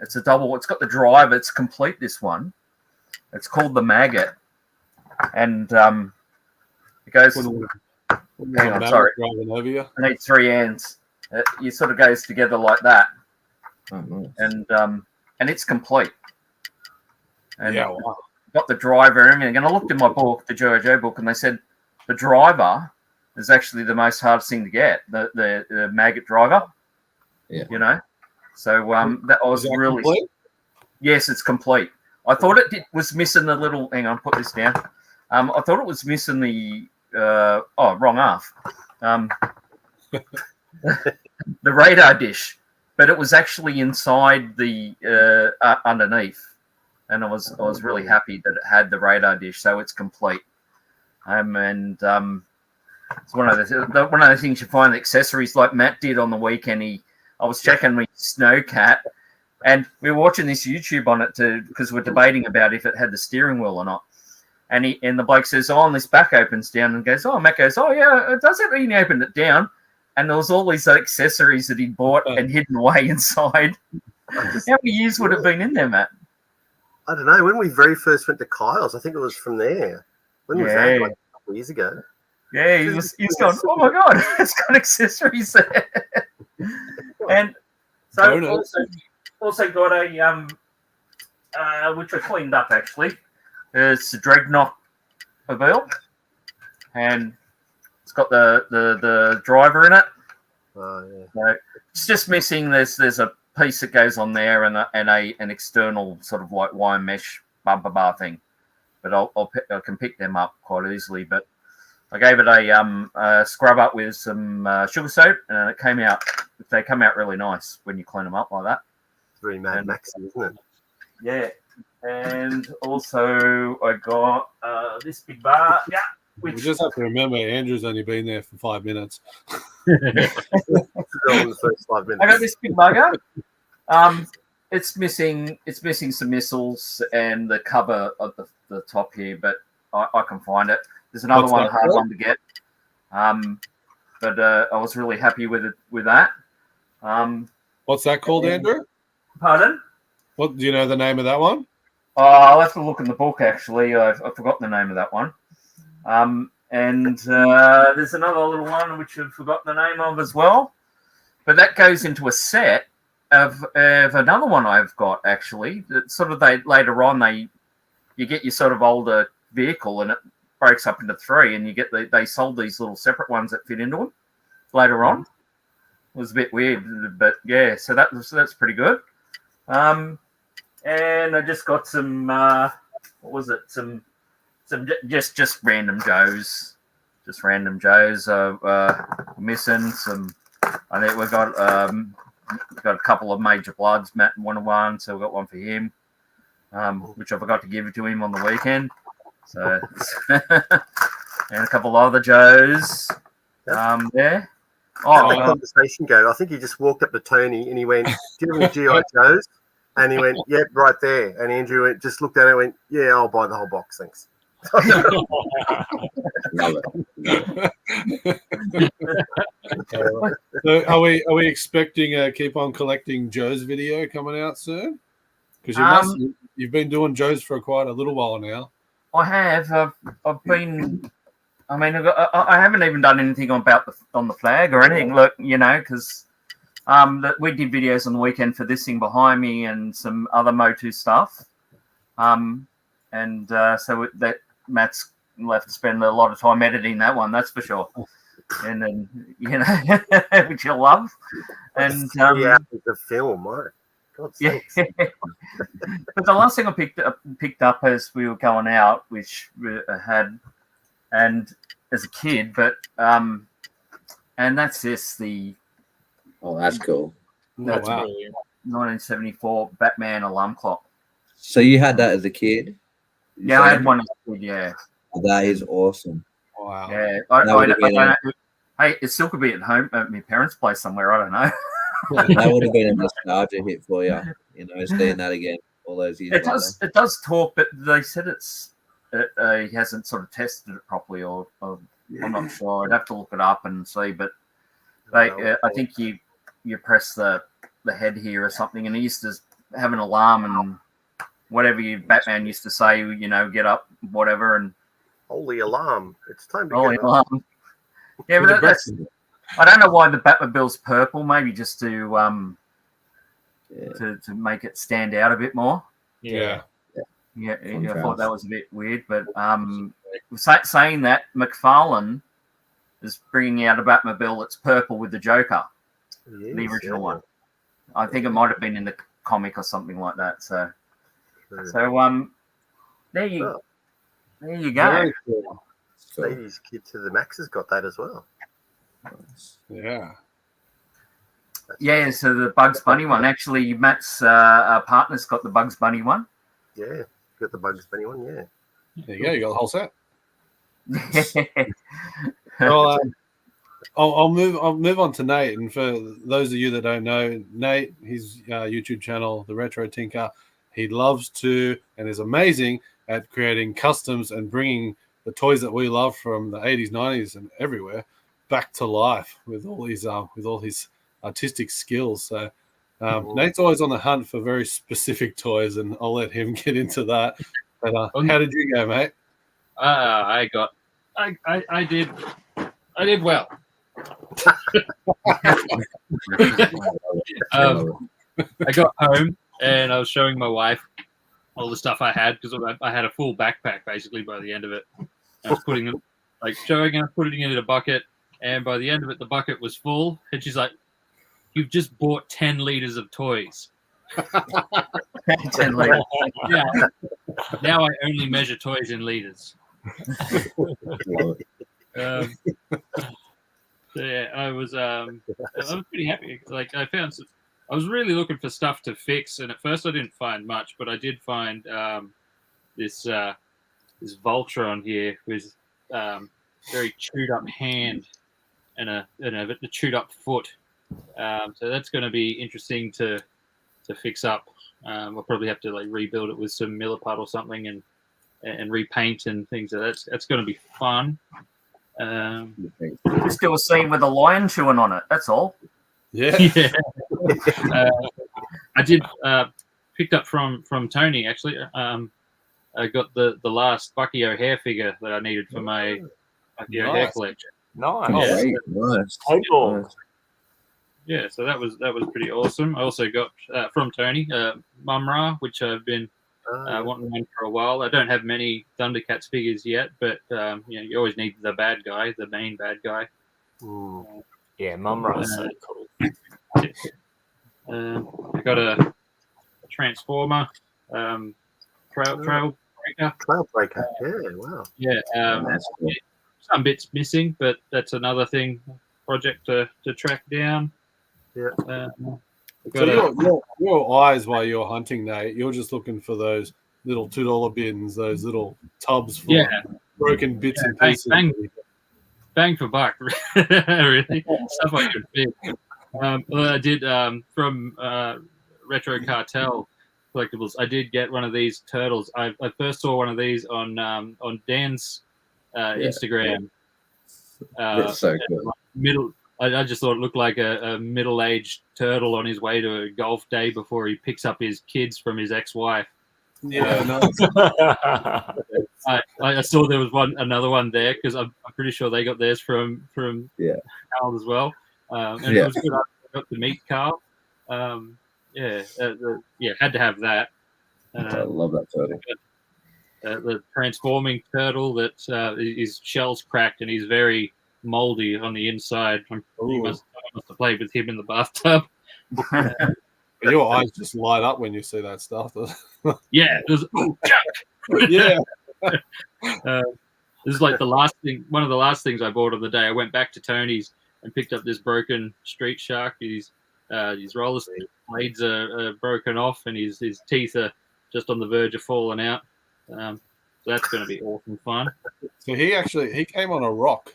It's a double. It's got the drive. It's complete. This one. It's called the Maggot, and it goes. Hang on, sorry. Over you. I need 3 hands. It sort of goes together like that, Oh, nice. and it's complete. And Yeah, wow. got the driver and everything. And I looked in my book, the G.I. Joe book, and they said the driver is actually the most hardest thing to get. The Maggot driver. Yeah. You know. So that I was really. Complete? Yes, it's complete. I thought it was missing the little. Hang on, put this down. I thought it was missing the. Wrong half. The radar dish, but it was actually inside the underneath, and I was really happy that it had the radar dish, so it's complete. And it's one of the things you find accessories like Matt did on the weekend. I was checking my Snowcat, and we were watching this YouTube on it because we're debating about if it had the steering wheel or not. And the bloke says, "Oh, and this back opens down," and goes, "Oh," Matt goes, "Oh yeah, it does it." And he opened it down, and there was all these accessories that he'd bought and hidden away inside. How many years would it have been in there, Matt? I don't know. When we very first went to Kyle's, I think it was from there. When was that? Like a couple of years ago. Yeah, he's going, "Oh my god, it's got accessories there." And so also got a which I cleaned up actually. It's a Dreadnought Mobile, and it's got the driver in it. Oh yeah. So it's just missing. There's a piece that goes on there and an external sort of like wire mesh bumper bar thing. But I can pick them up quite easily. But I gave it a scrub up with some sugar soap, and it came out. They come out really nice when you clean them up like that. It's very Mad Maxy, isn't it? Yeah. And also I got this big bar. Yeah. We just have to remember Andrew's only been there for 5 minutes. The first 5 minutes. I got this big bugger. It's missing some missiles and the cover of the top here, but I can find it. There's another hard one to get. But I was really happy with that. What's that called, Andrew? Pardon? What do you know the name of that one? I'll have to look in the book. Actually, I've forgotten the name of that one. And there's another little one which I've forgotten the name of as well. But that goes into a set of another one I've got actually. That sort of later on you get your sort of older vehicle and it breaks up into 3, and you get they sold these little separate ones that fit into them later on. It was a bit weird, but yeah. So that's pretty good. And I just got some what was it? Some just random Joes, missing some. I think we've got a couple of major bloods. Matt wanted one, so we got one for him, which I forgot to give it to him on the weekend. So and a couple of other Joes there. How'd the conversation go? I think he just walked up to Tony and he went, "Do you have any GI Joes?" And he went, "Yep, right there." And Andrew just looked at it and went, "Yeah, I'll buy the whole box, thanks." So are we expecting a Keep On Collecting Joe's video coming out soon? Because you've been doing Joe's for quite a little while now. I have. I've been. I mean, I haven't even done anything on the flag or anything. Look, because we did videos on the weekend for this thing behind me and some other MOTU stuff. So that Matt's left to spend a lot of time editing that one. That's for sure. And then which you'll love. And the film, right? Yeah. But the last thing I picked up as we were going out, which had. And as a kid, but and that's this that's cool. That's 1974 Batman alarm clock. So you had that as a kid? Yeah, I had one as a kid. Yeah, that is awesome. Wow. Yeah, I don't know. Hey, it still could be at home at my parents' place somewhere. I don't know. That would have been a nostalgia hit for you, seeing that again all those years. It does talk, but they said he hasn't sort of tested it properly, or I'm not sure. I'd have to look it up and see. But I think you press the head here or something, and it used to have an alarm and whatever Batman used to say, get up, whatever, and holy alarm! It's time to holy get alarm. Up. Yeah, but that's. I don't know why the Batmobile's purple. Maybe just to make it stand out a bit more. Yeah. Yeah, I thought that was a bit weird, but saying that, McFarlane is bringing out a Batmobile that's purple with the Joker, the original one. I think it might have been in the comic or something like that. So there you go. Cool. Ladies, Kid to the Max has got that as well. Yeah. Yeah, so the Bugs Bunny one. Actually, Matt's partner's got the Bugs Bunny one. Yeah. Got the Bugs Bunny one, yeah. There you go. You got the whole set. Well, I'll move on to Nate. And for those of you that don't know, Nate, his YouTube channel, The Retro Tinker, he loves to and is amazing at creating customs and bringing the toys that we love from the 80s, 90s, and everywhere back to life with all his artistic skills. So. Nate's always on the hunt for very specific toys, and I'll let him get into that. But how did you go, mate? I did well. I got home and I was showing my wife all the stuff I had because I had a full backpack basically by the end of it. I was putting it, putting it in a bucket, and by the end of it, the bucket was full, and she's like, "You've just bought 10 liters of toys." 10 liters. Yeah. Now I only measure toys in liters. So yeah, I was pretty happy. I was really looking for stuff to fix, and at first I didn't find much, but I did find this Voltron here with very chewed up hand and a chewed up foot. So that's going to be interesting to fix up. We'll probably have to rebuild it with some Milliput or something and repaint and things. So that's going to be fun. Just do a scene with a lion chewing on it. That's all. Yeah. I did picked up from Tony actually. I got the last Bucky O'Hare figure that I needed for my Bucky O'Hare collection. Nice. Nice. Cool. Yeah, so that was pretty awesome. I also got from Tony Mumra, which I've been wanting one for a while. I don't have many Thundercats figures yet, but you always need the bad guy, the main bad guy. Yeah, Mumra is so cool. I got a Transformer trail Cloudbreaker. Yeah, wow. Yeah, That's cool. some bits missing, but that's another project to track down. Yeah. So your eyes while you're hunting, Nate, you're just looking for those little $2 bins, those little tubs full of broken bits and pieces. Bang for buck, really. Stuff I could pick. I did from Retro Cartel Collectibles. I did get one of these turtles. I first saw one of these on Dan's Instagram. It's so cool. I just thought it looked like a middle-aged turtle on his way to a golf day before he picks up his kids from his ex-wife. Yeah, I saw there was another one there because I'm pretty sure they got theirs from Carl as well. And it was good. I got to meet Carl. Had to have that. I love that turtle. The transforming turtle that his shell's cracked and he's very moldy on the inside. He must have played with him in the bathtub. Your eyes just light up when you see that stuff. Yeah, it was junk. Yeah. This is like one of the last things I bought of the day. I went back to Tony's and picked up this broken street shark. His roller blades are broken off and his teeth are just on the verge of falling out. So that's going to be awesome fun. So he came on a rock.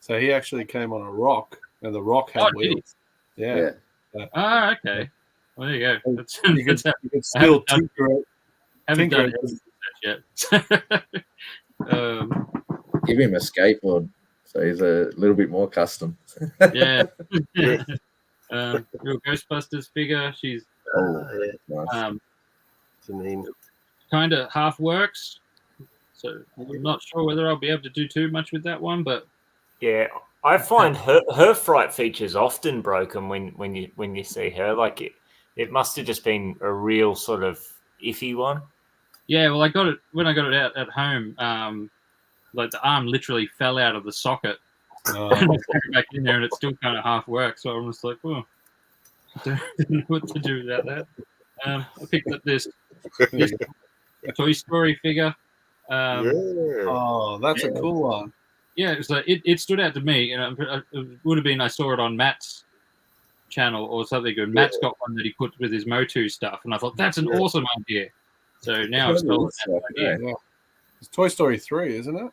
And the rock had wheels. Yeah. Okay. Well, there you go. You can still tinker it. Haven't done it yet. Give him a skateboard, so he's a little bit more custom. Yeah. Real Ghostbusters figure. She's nice. Kind of half works. So I'm not sure whether I'll be able to do too much with that one, but yeah, I find her fright features often broken when you see her. Like it must have just been a real sort of iffy one. Yeah, well, I got it when I got it out at home. Like the arm literally fell out of the socket, and I put it back in there, and it still kind of half works. So I'm just like, oh, I don't know what to do about that. I picked up this Toy Story figure. That's a cool one. Yeah, it was like it stood out to me, and it would have been I saw it on Matt's channel or something. And Matt's got one that he put with his MOTU stuff, and I thought that's an awesome idea. So now I've stolen that idea. Yeah. It's Toy Story 3, isn't it?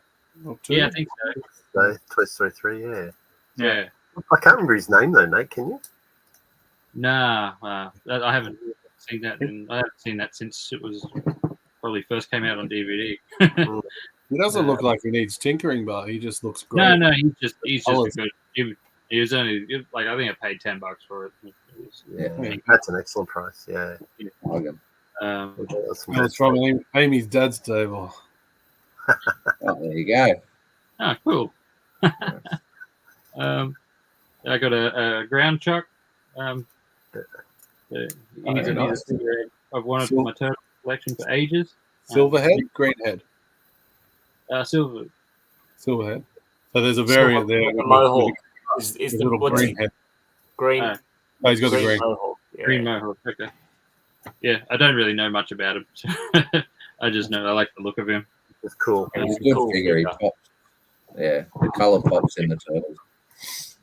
Yeah, I think so. Toy Story 3, yeah. I can't remember his name though, Nate. Can you? Nah, I haven't seen that. I haven't seen that since it was probably first came out on DVD. He doesn't look like he needs tinkering, but he just looks great. No, he's just a good. He was only like I think I paid $10 for it. That's an excellent price. Yeah. It was from Amy's dad's table. There you go. Oh, cool. I got a ground chuck. Nice. I've wanted for my turtle collection for ages. Silverhead, green head. Silverhead. So there's a variant there. Mohawk. Is the little green head. Green. Oh, he's got the green. Mohawk. Yeah. Green Mohawk. Okay. Yeah, I don't really know much about him. I just know I like the look of him. It's cool. He's a good figure. He pops. Yeah, the color pops in the turtles.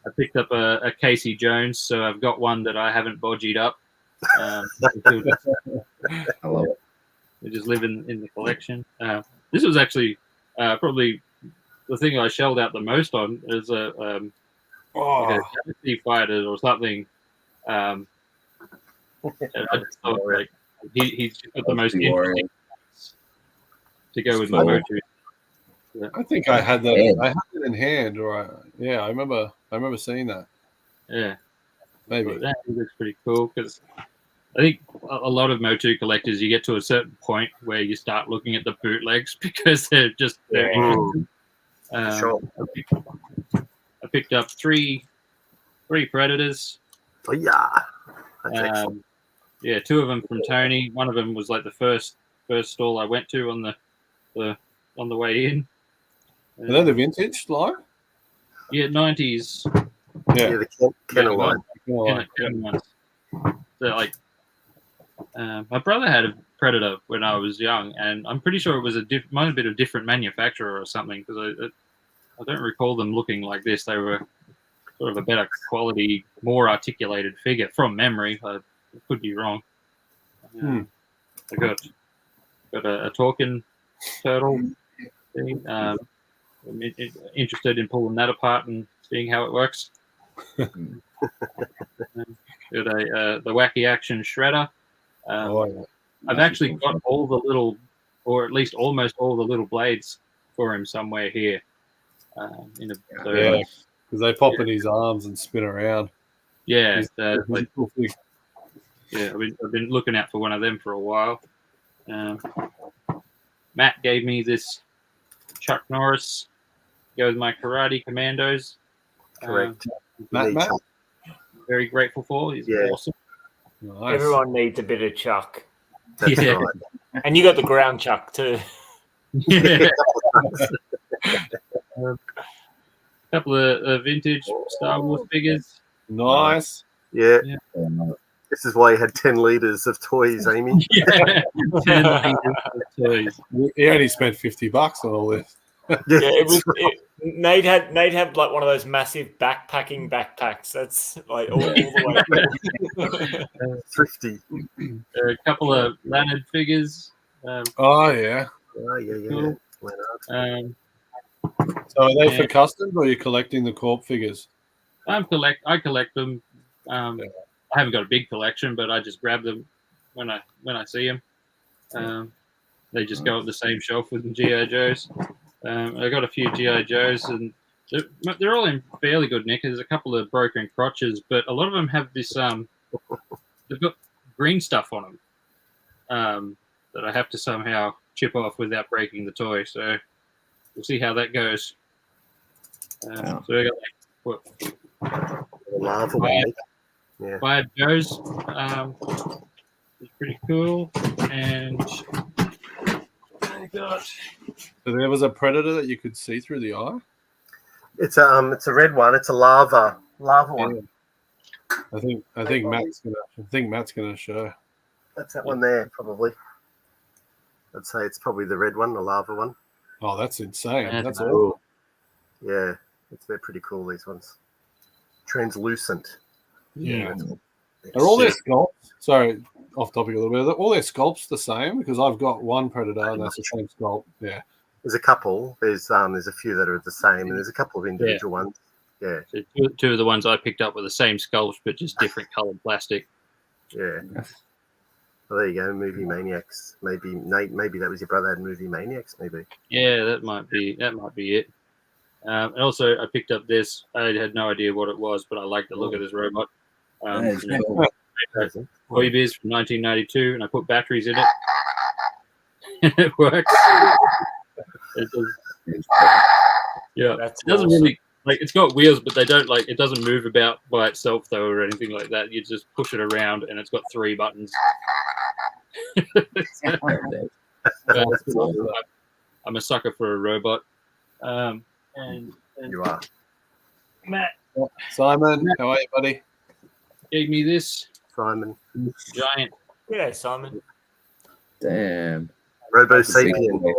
I picked up a Casey Jones, so I've got one that I haven't bodged up. I love it. They just live in the collection. This was actually probably the thing I shelled out the most on is like a Galaxy Fighter or something. I just thought like he's got the most interesting to go with my MOTU. Yeah. I think I had that. I had it in hand, I remember seeing that. Yeah, maybe that looks pretty cool because I think a lot of MOTU collectors, you get to a certain point where you start looking at the bootlegs because they're interesting. Sure. I picked up three Predators. Oh yeah. Two of them from Tony. One of them was like the first stall I went to on the way in. Are they the vintage line? Yeah, 90s. Yeah, the Kenner line. So like, my brother had Predator when I was young, and I'm pretty sure it was might have been a different manufacturer or something, because I don't recall them looking like this. They were sort of a better quality, more articulated figure from memory. I could be wrong. I got a talking turtle thing. I'm interested in pulling that apart and seeing how it works. Got the wacky action shredder. I've actually got all the little, or at least almost all the little blades for him somewhere here. Because they pop in his arms and spin around. Yeah, I've been looking out for one of them for a while. Matt gave me this Chuck Norris. Go with my Karate Commandos. Correct. Matt? Very grateful for. He's awesome. Nice. Everyone needs a bit of Chuck. That's right. And you got the ground Chuck too. Yeah. A couple of vintage Star Wars figures. Nice. Yeah. This is why you had 10 litres of toys, Amy. Yeah. 10 liters of toys. He only spent $50 on all this. Nate had like one of those massive backpacking backpacks. That's like all the way. Thrifty. A couple of Leonard figures. Oh, yeah. Oh, yeah. Cool. So are they for custom, or are you collecting the corp figures? I collect them. I haven't got a big collection, but I just grab them when I see them. They just go on the same shelf with the GI Joes. I got a few GI Joes, and they're all in fairly good nick. There's a couple of broken crotches, but a lot of them have this. They've got green stuff on them that I have to somehow chip off without breaking the toy. So we'll see how that goes. So I got five Joes. It's pretty cool, and I got. So there was a Predator that you could see through the eye. It's a red one. It's a lava one. I think Matt's gonna show. That's that one there, probably. I'd say it's probably the red one, the lava one. Oh, that's insane. That's cool. Yeah, they're pretty cool, these ones. Translucent. Yeah. Are all their sculpts? Sorry, off topic a little bit. Are all their sculpts the same? Because I've got one Predator and that's the same sculpt. Yeah. There's a couple. There's a few that are the same, and there's a couple of individual ones. Yeah. So two of the ones I picked up were the same sculpts, but just different colored plastic. Yeah. Well, there you go, Movie Maniacs. Maybe Nate. Maybe that was your brother had Movie Maniacs. Maybe. Yeah, that might be it. And also, I picked up this. I had no idea what it was, but I like the look of this robot. Toy Biz from 1992, and I put batteries in it. It works. It does. Yeah, it doesn't really like. It's got wheels, but they don't like. It doesn't move about by itself though, or anything like that. You just push it around, and it's got 3 buttons. I'm a sucker for a robot. And You are. Matt. Simon, how are you, buddy? Gave me this Simon. giant. Yeah, Simon. Damn. Robo Sapien.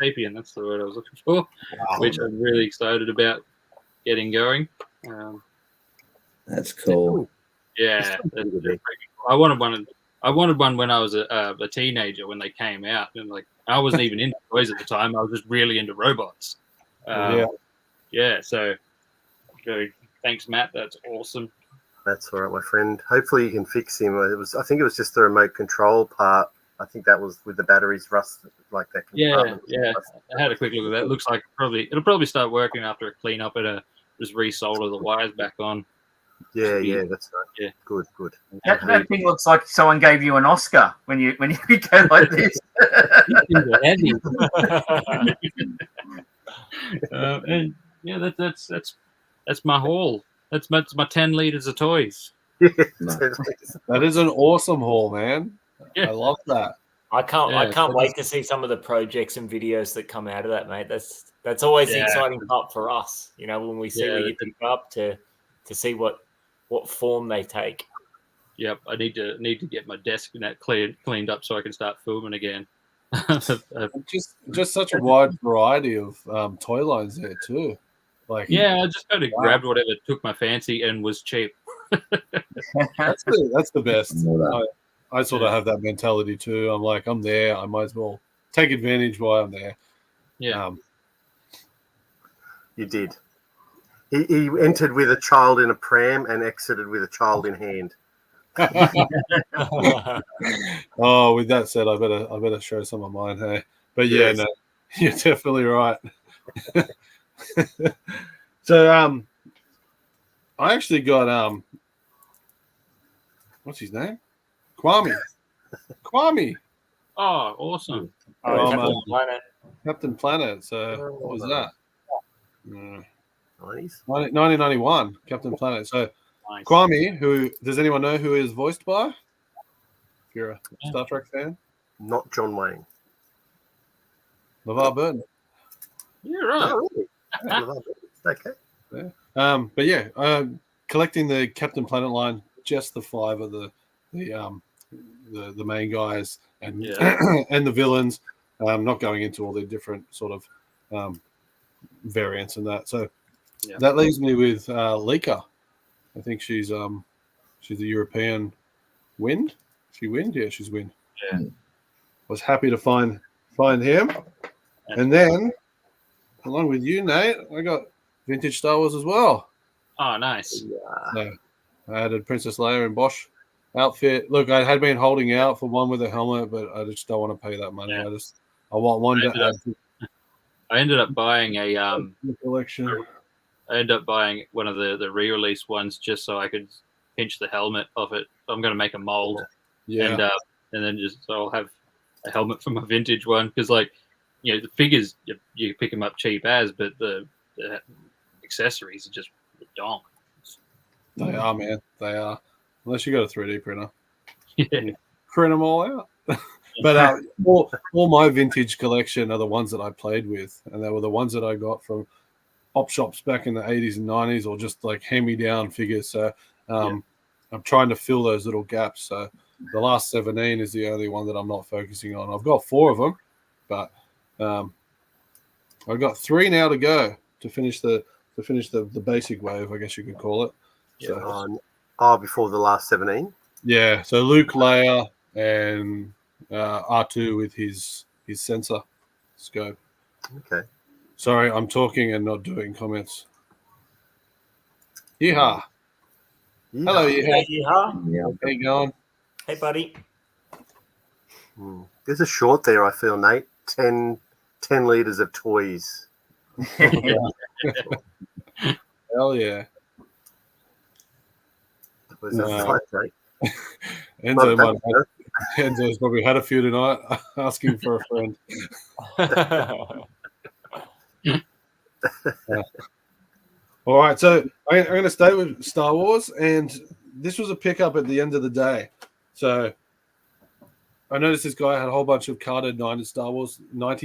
Sapien, that's the word I was looking for, which I'm really excited about getting going. That's cool. Yeah, I wanted one when I was a teenager when they came out, and like I wasn't even into toys at the time. I was just really into robots. So thanks, Matt. That's awesome. That's all right, my friend. Hopefully you can fix him. I think it was just the remote control part. I think that was with the batteries rusted like that. Yeah. I had a quick look at that. It looks like it'll probably start working after a clean up and just resolder the wires back on. Yeah, that's right. Yeah. Good. That thing looks like someone gave you an Oscar when you go like this. Heavy. And yeah, that's my haul. That's my 10 liters of toys. That is an awesome haul, man. Yeah. I love that. I can't wait to see some of the projects and videos that come out of that, mate. That's always the exciting part for us. You know, when we see what you pick up to see what form they take. Yep, I need to get my desk net cleaned up so I can start filming again. just such a wide variety of toy lines there too. Like, yeah, I just kind of grabbed whatever took my fancy and was cheap. that's the best. I sort of have that mentality too. I'm like, I'm there. I might as well take advantage while I'm there. Yeah, you did. He entered with a child in a pram and exited with a child in hand. Oh, with that said, I better show some of mine. Hey, but yeah, yes. No, you're definitely right. So, I actually got what's his name? Kwame. Oh, awesome. Captain Planet. Captain Planet. So what was that? 90s? 1991. Captain Planet. So nice. Kwame, who does anyone know who is voiced by? If you're a Star Trek fan, not John Wayne. LeVar Burton. You're right. Oh, really? LeVar Burton. Okay. Yeah. But yeah, collecting the Captain Planet line, just the 5 of the main guys and and the villains. Not going into all the different sort of variants and that. So that leaves me with Lika. I think she's the European Wind. She Wind? Yeah, she's Wind. Yeah. Was happy to find him. And then along with you, Nate, I got vintage Star Wars as well. Oh, nice. So I added Princess Leia and Bosch outfit. Look, I had been holding out for one with a helmet, but I just don't want to pay that money. Yeah. I want one to add to I ended up buying a collection. I ended up buying one of the re-release ones just so I could pinch the helmet off it. I'm going to make a mold, and then just so I'll have a helmet for my vintage one because, like, you know, the figures you pick them up cheap as, but the accessories are just donk. They are, man. They are. Unless you got a 3D printer, Yeah, print them all out. But all my vintage collection are the ones that I played with, and they were the ones that I got from op shops back in the 80s and 90s, or just like hand-me-down figures. So I'm trying to fill those little gaps. So the last 17 is the only one that I'm not focusing on. I've got 4 of them, but I've got 3 now to go to finish the basic wave, I guess you could call it. Yeah. Before the last 17. Yeah. So Luke, Leia, and R2 with his sensor scope. Okay. Sorry, I'm talking and not doing comments. Yeehaw. Hello, Yeehaw. Yeehaw. Yeah. How you going? Hey, buddy. There's a short there, I feel, Nate. 10 liters of toys. Hell yeah. Was that right, Nate? Enzo's probably had a few tonight asking for a friend. All right, so I'm going to stay with Star Wars, and this was a pickup at the end of the day. So I noticed this guy had a whole bunch of carded 90s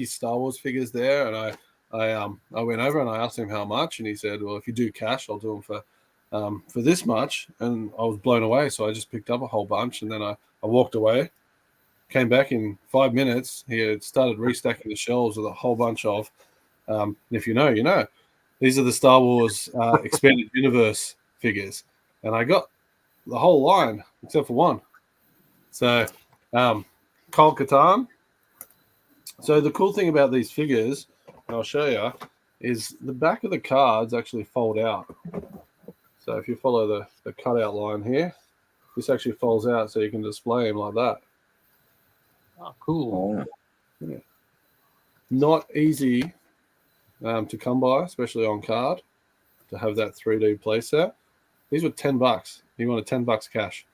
Star Wars figures there, and I went over and I asked him how much, and he said, "Well, if you do cash, I'll do them for this much." And I was blown away, so I just picked up a whole bunch, and then I walked away. Came back in 5 minutes. He had started restacking the shelves with a whole bunch of. If you know, you know. These are the Star Wars Expanded Universe figures, and I got the whole line except for one. So, Cole Katan. So the cool thing about these figures, and I'll show you, is the back of the cards actually fold out. So if you follow the cutout line here, this actually folds out so you can display them like that. Oh, cool. Yeah. Not easy to come by, especially on card, to have that 3D playset. These were $10. He wanted $10 cash.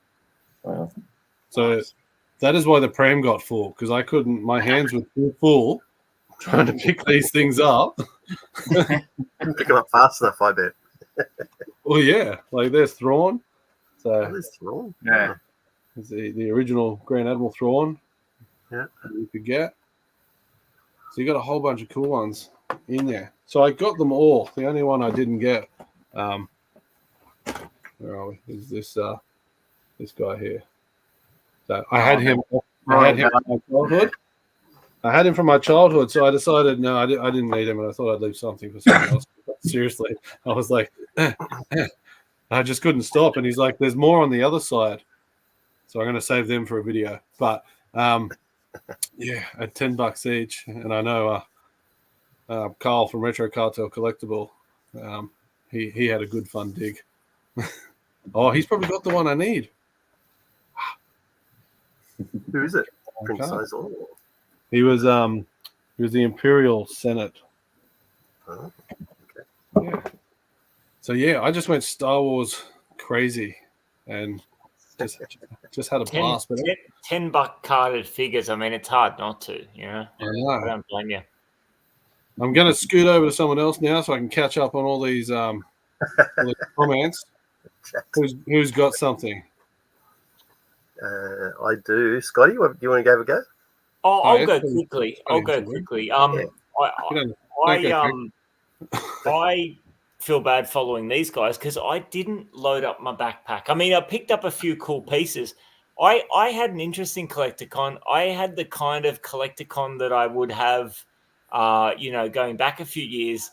Wow. So that is why the pram got full, because I couldn't. My hands were too full trying to pick these things up. Pick them up fast enough, I bet. Well, yeah, like there's Thrawn. So There's Thrawn. Yeah. it's the original Grand Admiral Thrawn. Yeah. That you could get. So you got a whole bunch of cool ones in there. So I got them all. The only one I didn't get, where are we? Is this This guy here. So I had him. I had him from my childhood. So I decided no, I didn't need him, and I thought I'd leave something for someone else. Seriously, I was like, I just couldn't stop. And he's like, "There's more on the other side," so I'm going to save them for a video. But yeah, at $10 each, and I know Carl from Retro Cartel Collectible, he had a good fun dig. Oh, he's probably got the one I need. Who is it? Prince Sizor? He was the Imperial Senate. Oh, okay. Yeah. So yeah, I just went Star Wars crazy and just had a blast. But $10 carded figures. I mean, it's hard not to, you know. I don't blame you. I'm going to scoot over to someone else now so I can catch up on all these comments. Who's got something? I do. Scotty, do you want to have a go? I'll go quickly. I feel bad following these guys because I didn't load up my backpack. I mean, I picked up a few cool pieces. I had an interesting CollectorCon. I had the kind of CollectorCon that I would have, going back a few years.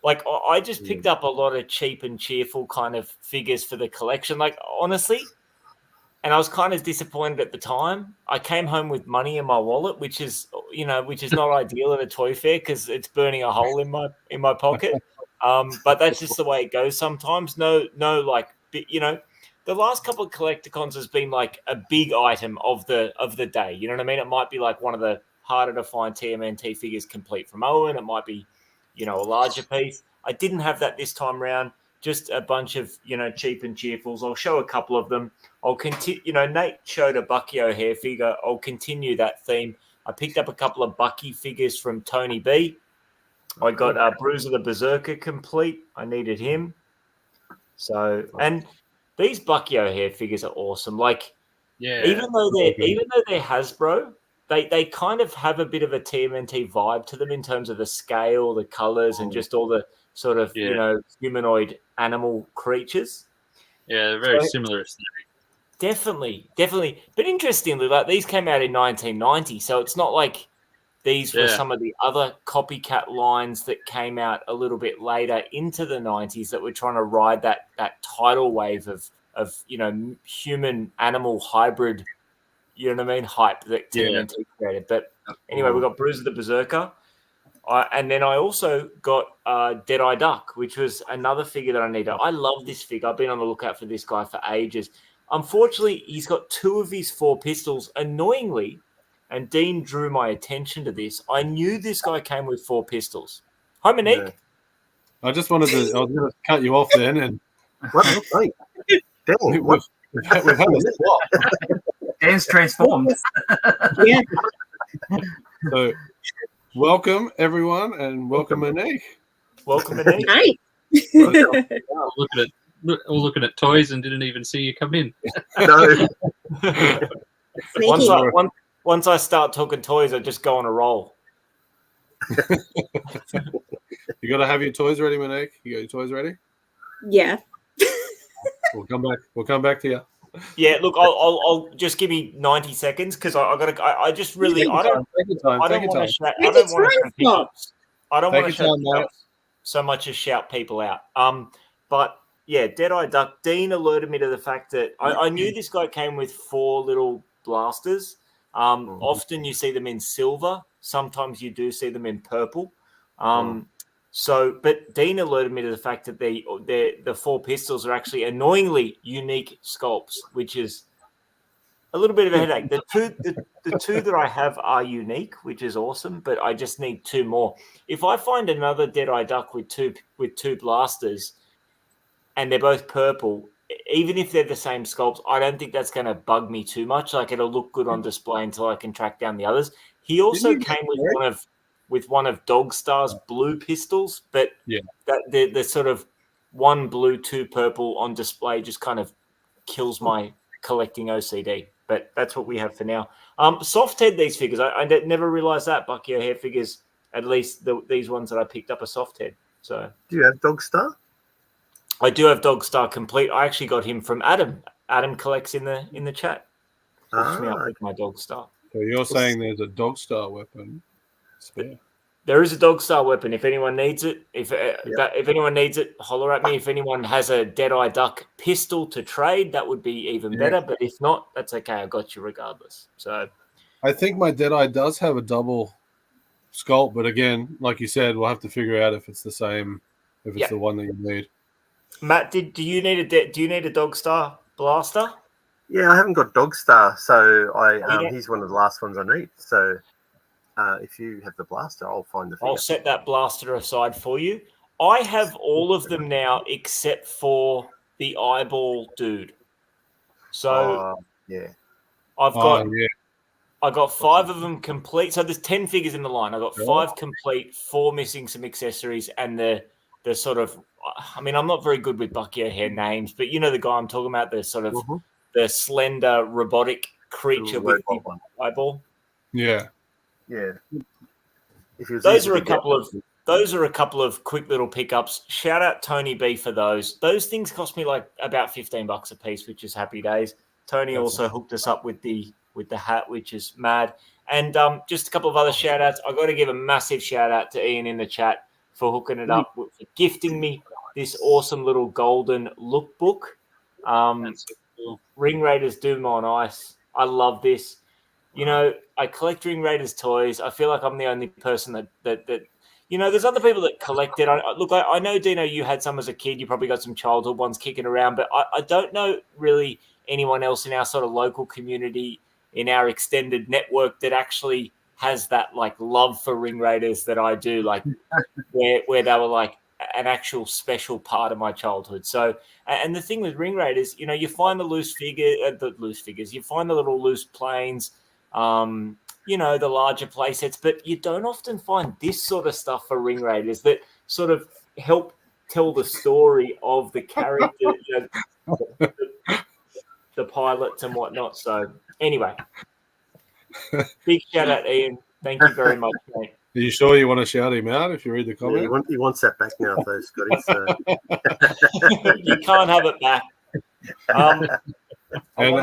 Like, I just picked up a lot of cheap and cheerful kind of figures for the collection. Like, honestly, and I was kind of disappointed at the time. I came home with money in my wallet, which is not ideal at a toy fair because it's burning a hole in my pocket. But that's just the way it goes sometimes. No, like, the last couple of CollectorCons has been like a big item of the day. You know what I mean? It might be like one of the harder to find TMNT figures complete from Owen. It might be, a larger piece. I didn't have that this time around. Just a bunch of, cheap and cheerfuls. I'll show a couple of them. I'll continue. Nate showed a Bucky O'Hare figure. I'll continue that theme. I picked up a couple of Bucky figures from Tony B. I got Bruiser the Berserker complete. I needed him. So, and these Bucky O'Hare figures are awesome. Like, even though they're Hasbro, they kind of have a bit of a TMNT vibe to them in terms of the scale, the colors, and just all the sort of humanoid animal creatures. Yeah, they're very similar aesthetic. Definitely. But interestingly, like these came out in 1990, so it's not like these were some of the other copycat lines that came out a little bit later into the 90s that were trying to ride that tidal wave of human animal hybrid, hype that TMNT created. But anyway, we got Bruiser the Berserker. And then I also got Deadeye Duck, which was another figure that I needed. I love this figure. I've been on the lookout for this guy for ages. Unfortunately, he's got 2 of his 4 pistols. Annoyingly, and Dean drew my attention to this, I knew this guy came with 4 pistols. Hi, Monique. Yeah. I was going to cut you off then. And what? We've had a swap. Dan's transformed. Yeah. So, welcome everyone, and welcome Monique. Welcome Monique. Hi. All looking at toys and didn't even see you come in. No. Once I start talking toys, I just go on a roll. You got to have your toys ready, Monique. You got your toys ready? Yeah. We'll come back to you. Yeah, look, I'll just give me 90 seconds because I don't want to shout so much as shout people out. But yeah, Deadeye Duck. Dean alerted me to the fact that I knew this guy came with 4 little blasters. Often you see them in silver. Sometimes you do see them in purple. But Dean alerted me to the fact that the 4 pistols are actually annoyingly unique sculpts, which is a little bit of a headache. The two that I have are unique, which is awesome, but I just need 2 more. If I find another Deadeye Duck with two blasters and they're both purple, even if they're the same sculpts, I don't think that's going to bug me too much. Like, it'll look good on display until I can track down the others. He also came with one of Dogstar's blue pistols, but the sort of 1 blue, 2 purple on display just kind of kills my collecting OCD. But that's what we have for now. Soft head these figures. I never realized that Bucky O'Hare figures, at least these ones that I picked up, are soft head. So do you have Dogstar? I do have Dogstar complete. I actually got him from Adam Adam collects in the chat. Hooks me up with my dog star. So you're saying there's a dog star weapon spare? There is a dog star weapon. If anyone needs it, if anyone needs it, holler at me. If anyone has a Deadeye Duck pistol to trade, that would be even better. But if not, that's okay. I got you regardless. So I think my Deadeye does have a double sculpt, but again, like you said, we'll have to figure out if it's the same, if it's the one that you need. Matt, do you need a dog star blaster? Yeah, I haven't got dog star, so he's one of the last ones I need. So if you have the blaster, I'll find the figure. I'll set that blaster aside for you. I have all of them now except for the eyeball dude. So I got 5 of them complete. So there's 10 figures in the line. I got 5 complete, 4 missing some accessories, and the sort of. I mean, I'm not very good with Bucky O'Hare names, but you know the guy I'm talking about, the sort of the slender robotic creature with the eyeball. Yeah. Yeah. Those are a couple of quick little pickups. Shout out Tony B for those. Those things cost me like about $15 a piece, which is happy days. Tony also hooked us up with the hat, which is mad. And just a couple of other shout outs. I got to give a massive shout out to Ian in the chat for hooking it up, for gifting me this awesome little golden lookbook. That's so cool. Ring Raiders Doom on Ice. I love this. You know, I collect Ring Raiders toys. I feel like I'm the only person that you know, there's other people that collect it. I know, Dino, you had some as a kid. You probably got some childhood ones kicking around, but I don't know really anyone else in our sort of local community, in our extended network, that actually has that like love for Ring Raiders that I do, like where they were like an actual special part of my childhood. So, and the thing with Ring Raiders, you know, you find the loose figures, you find the little loose planes, you know, the larger play sets, but you don't often find this sort of stuff for Ring Raiders that sort of help tell the story of the character, you know, the pilots and whatnot. So anyway, big shout out, Ian. Thank you very much, mate. Are you sure you want to shout him out if you read the comment? Yeah, he wants that back now, though, Scotty. So. You can't have it back. And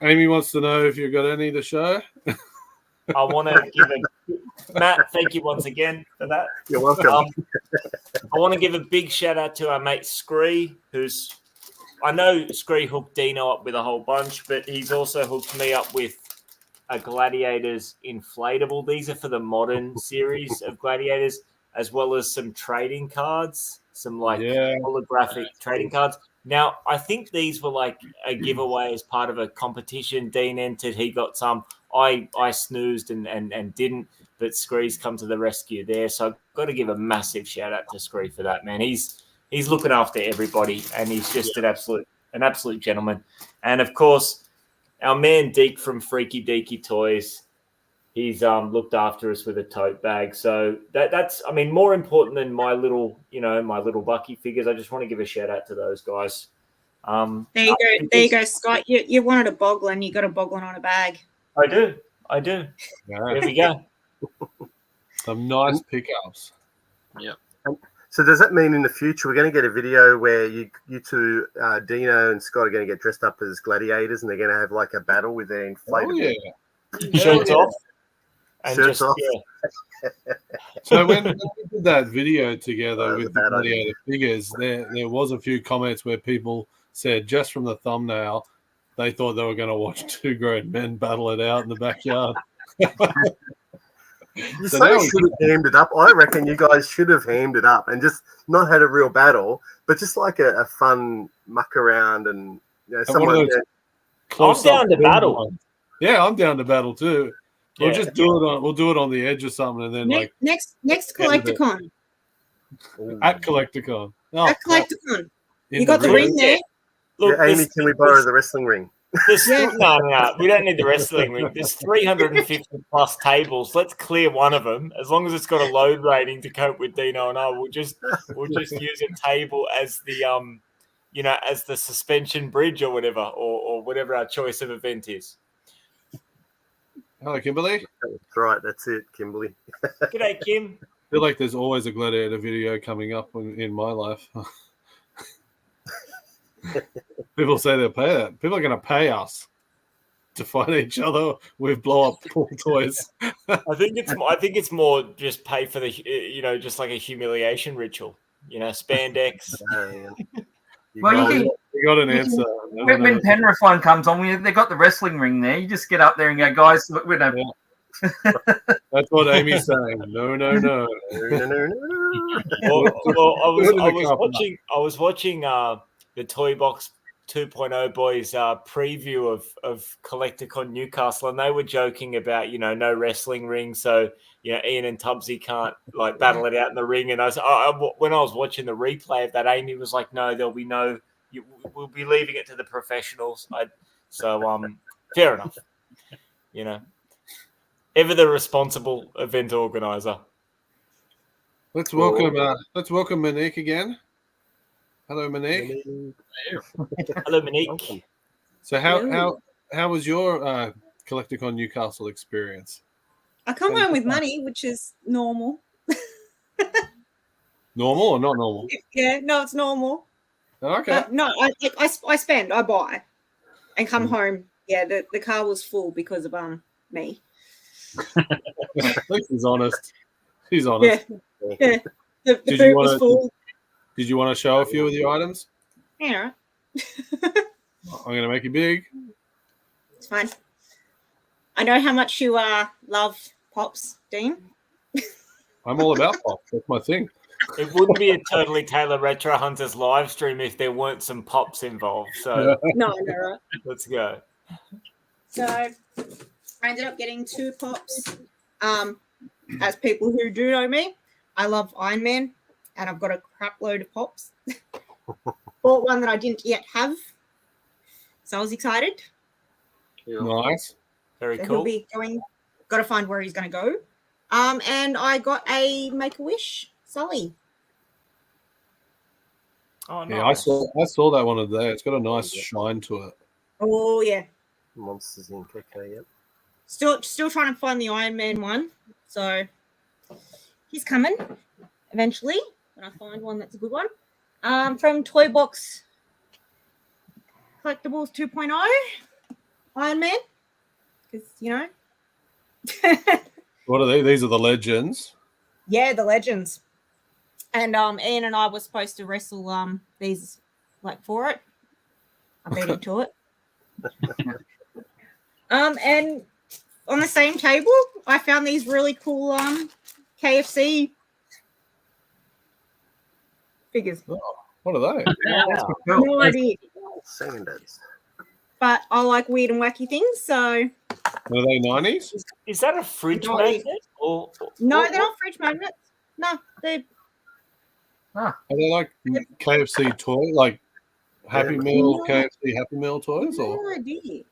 Amy wants to know if you've got any to show. I want to give Matt, thank you once again for that. You're welcome. I want to give a big shout out to our mate Scree, who's, I know Scree hooked Dino up with a whole bunch, but he's also hooked me up with a Gladiators inflatable. These are for the modern series of Gladiators, as well as some trading cards, some holographic trading cards. Now, I think these were like a giveaway as part of a competition. Dean entered, he got some. I snoozed and didn't, but Scree's come to the rescue there. So I've got to give a massive shout out to Scree for that, man. He's looking after everybody, and he's just an absolute gentleman. And of course, our man Deke from Freaky Deaky Toys, he's looked after us with a tote bag. So that's, I mean, more important than my little Bucky figures. I just want to give a shout out to those guys. There you go, Scott. You wanted a Boglin, you got a Boglin on a bag. I do. Yeah. There we go. Some nice pickups. Yep. So does that mean in the future we're going to get a video where you two, Dino and Scott, are going to get dressed up as gladiators, and they're going to have like a battle with their inflatable? Oh, yeah. Shirts off. And Shirts just, off. Yeah. So when we did that video together with the gladiator figures, there was a few comments where people said just from the thumbnail they thought they were going to watch two grown men battle it out in the backyard. You should have hammed it up. I reckon you guys should have hammed it up and just not had a real battle, but just like a fun muck around and someone. I'm down to battle. Yeah, I'm down to battle too. We'll just do it. We'll do it on the edge or something, and then next CollectorCon. At CollectorCon. Oh, at CollectorCon. You got the ring there. Look, Amy, can we borrow the wrestling ring? No, we don't need the wrestling ring. There's 350 plus tables. Let's clear one of them. As long as it's got a load rating to cope with Dino and I, we'll just use a table as the as the suspension bridge or whatever, or whatever our choice of event is. Hello, Kimberly. That's right. That's it, Kimberly. G'day, Kim. I feel like there's always a gladiator video coming up in my life. People say they'll pay that. People are going to pay us to fight each other with blow up pool toys. I think it's more just pay for the just like a humiliation ritual. Spandex. Well, you got an answer. When Penrith one comes on, they've got the wrestling ring there. You just get up there and go, guys, we're no. That's what Amy's saying. No. Well, I was watching the Toy Box 2.0 boys preview of CollectorCon Newcastle, and they were joking about no wrestling ring, so Ian and Tubbsy can't like battle it out in the ring. And when I was watching the replay of that, Amy was like, "No, there'll be no. We'll be leaving it to the professionals." Fair enough. Ever the responsible event organizer. Let's welcome Monique again. Hello, Monique. Hello, Monique. So how was your CollectorCon Newcastle experience? I come home with money, which is normal. Normal or not normal? Yeah, no, it's normal. Okay. No, I spend, I buy, and come home. Yeah, the car was full because of me. At least he's honest. He's honest. Yeah. The boot was full. Did you want to show a few of the items? Yeah. I'm going to make you big. It's fine. I know how much you love Pops, Dean. I'm all about Pops. That's my thing. It wouldn't be a Totally Taylor Retro Hunters live stream if there weren't some Pops involved. So No, right? Let's go. So I ended up getting 2 Pops. As people who do know me, I love Iron Man, and I've got a crap load of Pops. Bought one that I didn't yet have, so I was excited. Nice. Very So cool. he'll be going. Got to find where he's going to go. And I got a Make-A-Wish Sully. Oh, Yeah, nice. I saw that one today. It's got a nice shine to it. Oh yeah. Monsters Inc. Okay, yep. Still trying to find the Iron Man one. So he's coming eventually when I find one that's a good one. From Toy Box Collectibles 2.0, Iron Man. Because What are they? These are the legends. Yeah, the legends. And Ian and I were supposed to wrestle these for it. I beat him to it. And on the same table, I found these really cool KFC figures. Oh, what are they? No idea. Sanders. But I like weird and wacky things, so Are they 90s? Is that a fridge No. magnet? Or no, they're not fridge magnets. No, they're Are they like KFC toy, like Happy Meal, No. KFC Happy Meal toys? Or no idea.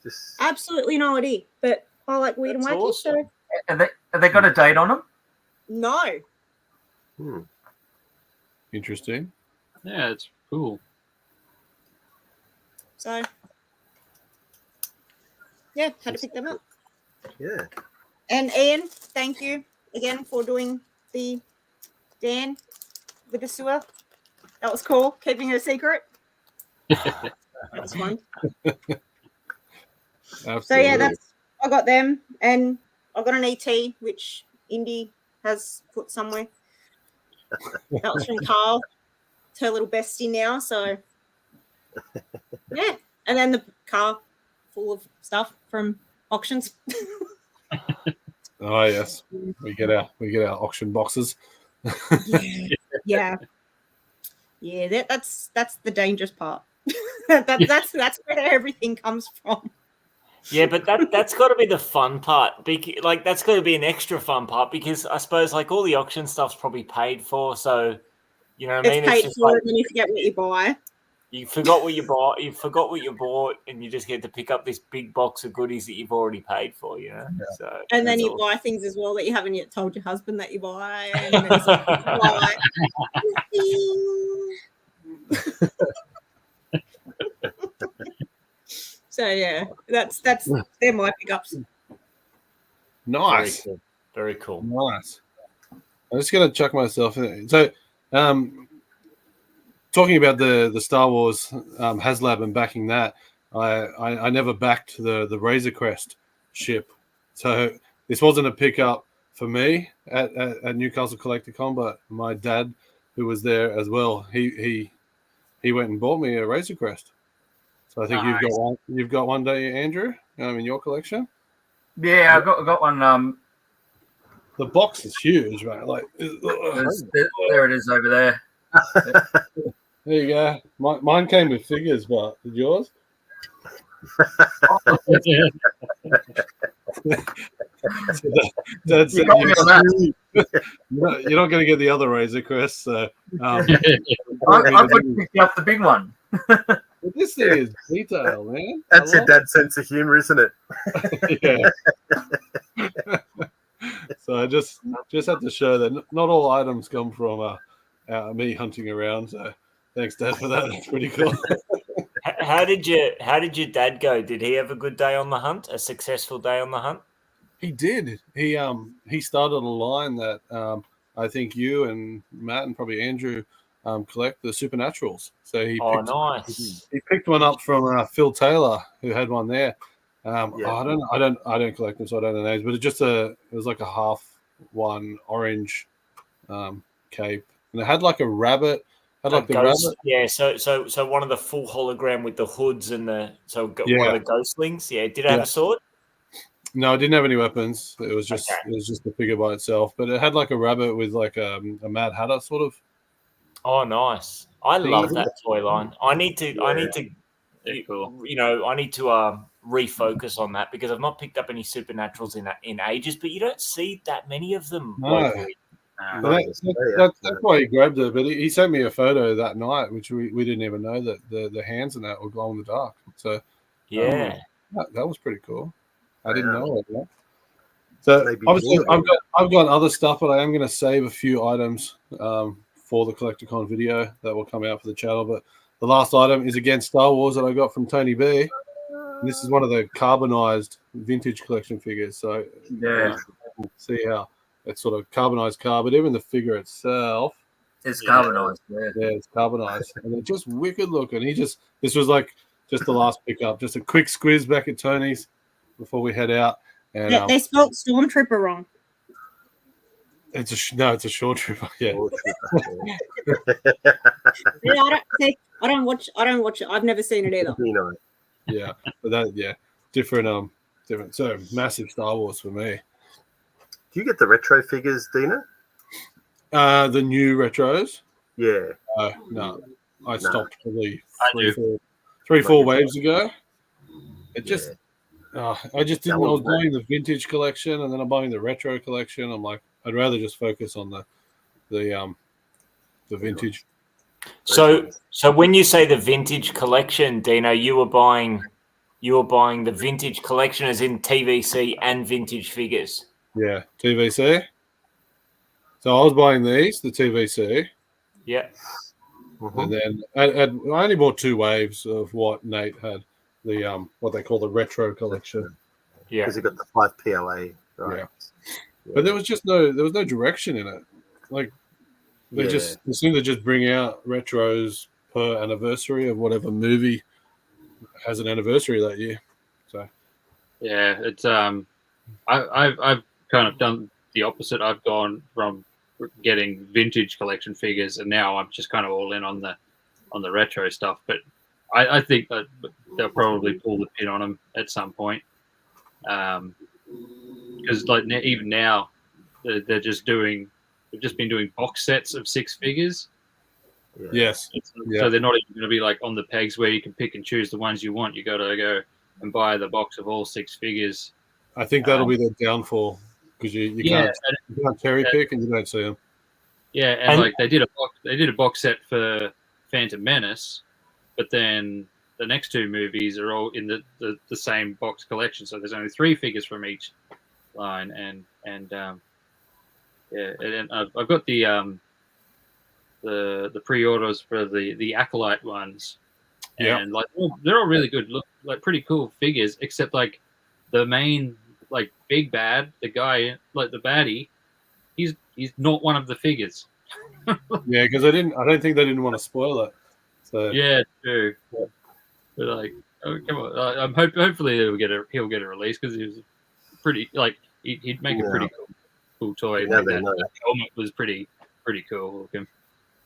Just Absolutely no idea. But I like weird That's and wacky, awesome. so Have they got a date on them? no. interesting. Yeah, it's cool. So yeah, had to pick them up. yeah. And Ian, thank you again for doing the Dan with the sewer. That was cool. Keeping it a secret. That was fun. Absolutely. So yeah, I got them, and I got an ET which Indy has put somewhere. That was from Carl. It's her little bestie now. So yeah, and then the car full of stuff from auctions. Oh yes, we get our auction boxes. Yeah. That's the dangerous part. That's where everything comes from. Yeah, but that's got to be the fun part. That's got to be an extra fun part because I suppose all the auction stuff's probably paid for. So you know what I mean? It's paid just for, and then you forget what you buy. you forgot what you bought. You forgot what you bought, and you just get to pick up this big box of goodies that you've already paid for. You know. Yeah. So And then that's you awesome. buy things as well that you haven't yet told your husband that you buy. And then it's like, so yeah, they're my pickups. Nice, Very cool. nice. I'm just gonna chuck myself in. So, talking about the Star Wars HasLab and backing that, I never backed the Razor Crest ship, so this wasn't a pickup for me at Newcastle CollectorCon, but my dad, who was there as well, he went and bought me a Razor Crest. So I think you've got one day, Andrew, in your collection. Yeah, I got one. The box is huge, right? Like there it is over there. There you go. Mine came with figures, but did yours? Dad said you're not going to get the other Razor Crest. So I thought you picked up the big one. This thing is detail, man. That's your dad's sense of humor, isn't it? Yeah. So I just have to show that not all items come from me hunting around. So thanks, Dad, for that. That's pretty cool. How did your dad go? Did he have a good day on the hunt? A successful day on the hunt? He did. He started a line that I think you and Matt and probably Andrew collect, the Supernaturals. So nice. He picked one up from Phil Taylor, who had one there. I don't collect them, so I don't know names. But it was like a half one orange cape, and it had like a rabbit. Had like the ghost, rabbit. Yeah. So one of the full hologram with the hoods and one of the ghostlings. Yeah. Did it have a sword? No, it didn't have any weapons. It was just the figure by itself. But it had like a rabbit with like a Mad Hatter sort of. Oh, nice! I love that toy line. I need to, cool. I need to refocus on that because I've not picked up any Supernaturals in ages. But you don't see that many of them. No. That's why he grabbed it. But he sent me a photo that night, which we didn't even know that the hands and that were glow in the dark. So yeah, that was pretty cool. I didn't know that. So obviously, I've got other stuff, but I am going to save a few items for the CollectorCon video that will come out for the channel. But the last item is again Star Wars that I got from Tony B. And this is one of the carbonized vintage collection figures. So see how it's sort of carbonized car, but even the figure itself, it's carbonized. Yeah, it's carbonized, and it's just wicked looking. This was like just the last pickup, just a quick squeeze back at Tony's before we head out. And they spelled Stormtrooper wrong. It's a short trooper. Yeah. I don't watch it. I've never seen it either. Yeah, but different. So massive Star Wars for me. Do you get the retro figures, Dina? The new retros. Yeah. No, I stopped probably 3-4 waves ago. It just. I just didn't. I was buying the vintage collection, and then I'm buying the retro collection. I'm like, I'd rather just focus on the vintage. So when you say the vintage collection, Dino, you were buying the vintage collection as in TVC and vintage figures. Yeah, TVC. So I was buying the TVC. Yeah. And then I only bought 2 waves of what Nate had. The what they call the retro collection. Yeah, because you got the 5 PLA, right? Yeah. But there was no direction in it. Like they seem to just bring out retros per anniversary of whatever movie has an anniversary that year. So yeah, it's I've kind of done the opposite. I've gone from getting vintage collection figures, and now I'm just kind of all in on the retro stuff. But I think that they'll probably pull the pin on them at some point, because even now they've just been doing box sets of 6 figures. Yes. So they're not even going to be like on the pegs where you can pick and choose the ones you want. You got to go and buy the box of all 6 figures. I think that'll be the downfall because you can't cherry pick and you don't see them. Yeah, and like they did a box set for Phantom Menace. But then the next 2 movies are all in the same box collection, so there's only 3 figures from each line, and I've got the pre-orders for the Acolyte ones, and like they're all really good, look like pretty cool figures, except like the main like big bad, the guy like the baddie, he's not one of the figures. Yeah, because I don't think they didn't want to spoil it. So Yeah, true. But like, oh, come on. Hopefully he'll get a release because he was pretty like he'd make a pretty cool toy. Yeah, Like they that know. helmet was pretty cool looking.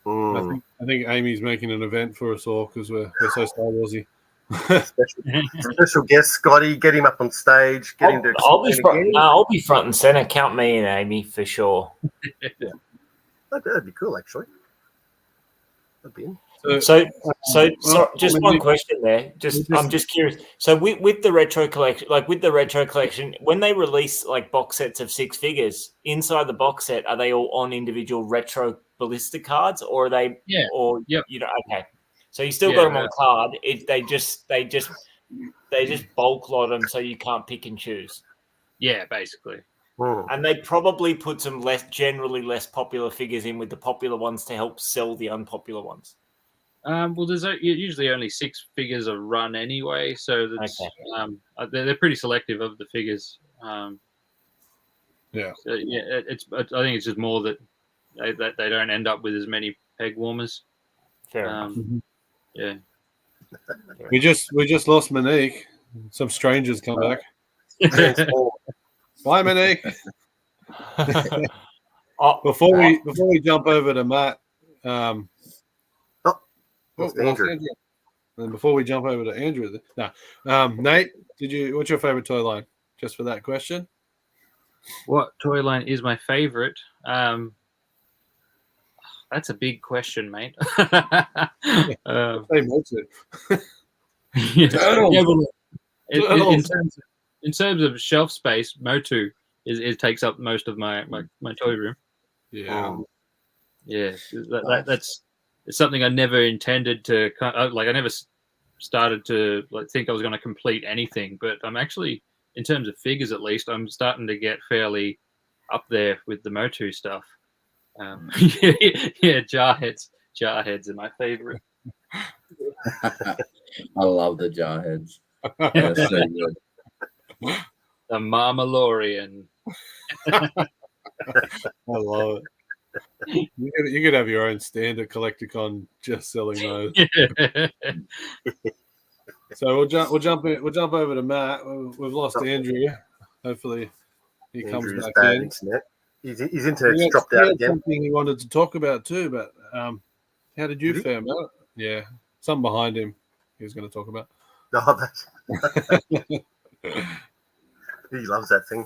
I think Amy's making an event for us all because we're so Star Warsy. Special guest Scotty, get him up on stage. Get him to I'll be front and center. Count me and Amy for sure. That'd be cool, actually. That'd be. So just one question there. I'm just curious. So with the retro collection, when they release like box sets of 6 figures, inside the box set, are they all on individual retro ballista cards, or are they? Yeah. Or yep. Okay. So you still got them on card. They just bulk lot them so you can't pick and choose. Yeah, basically. And they probably put some generally less popular figures in with the popular ones to help sell the unpopular ones. Well, there's usually only 6 figures a run anyway, so that's they're pretty selective of the figures. So, I think it's just more that they don't end up with as many peg warmers. Fair enough. Yeah. We just lost Monique. Some strangers come back. Bye, Monique. Before we jump over to Matt, Andrew. And before we jump over to Andrew, Nate, what's your favorite toy line? Just for that question. What toy line is my favorite? That's a big question, mate. In terms of shelf space, MOTU it takes up most of my toy room. Yeah, that's it's something I never intended to like. I never started to think I was going to complete anything, but I'm actually, in terms of figures at least, I'm starting to get fairly up there with the MOTU stuff. Jar heads are my favorite. I love the jar heads. They're so good. The Marmalorian. I love it. You could have your own stand at CollectorCon just selling those. So we'll jump over to Matt. We've lost Andrew. Hopefully he comes back in. Internet. His internet's dropped out again. Something he wanted to talk about too, but how did you fare, Matt? Yeah, something behind him he was going to talk about. He loves that thing.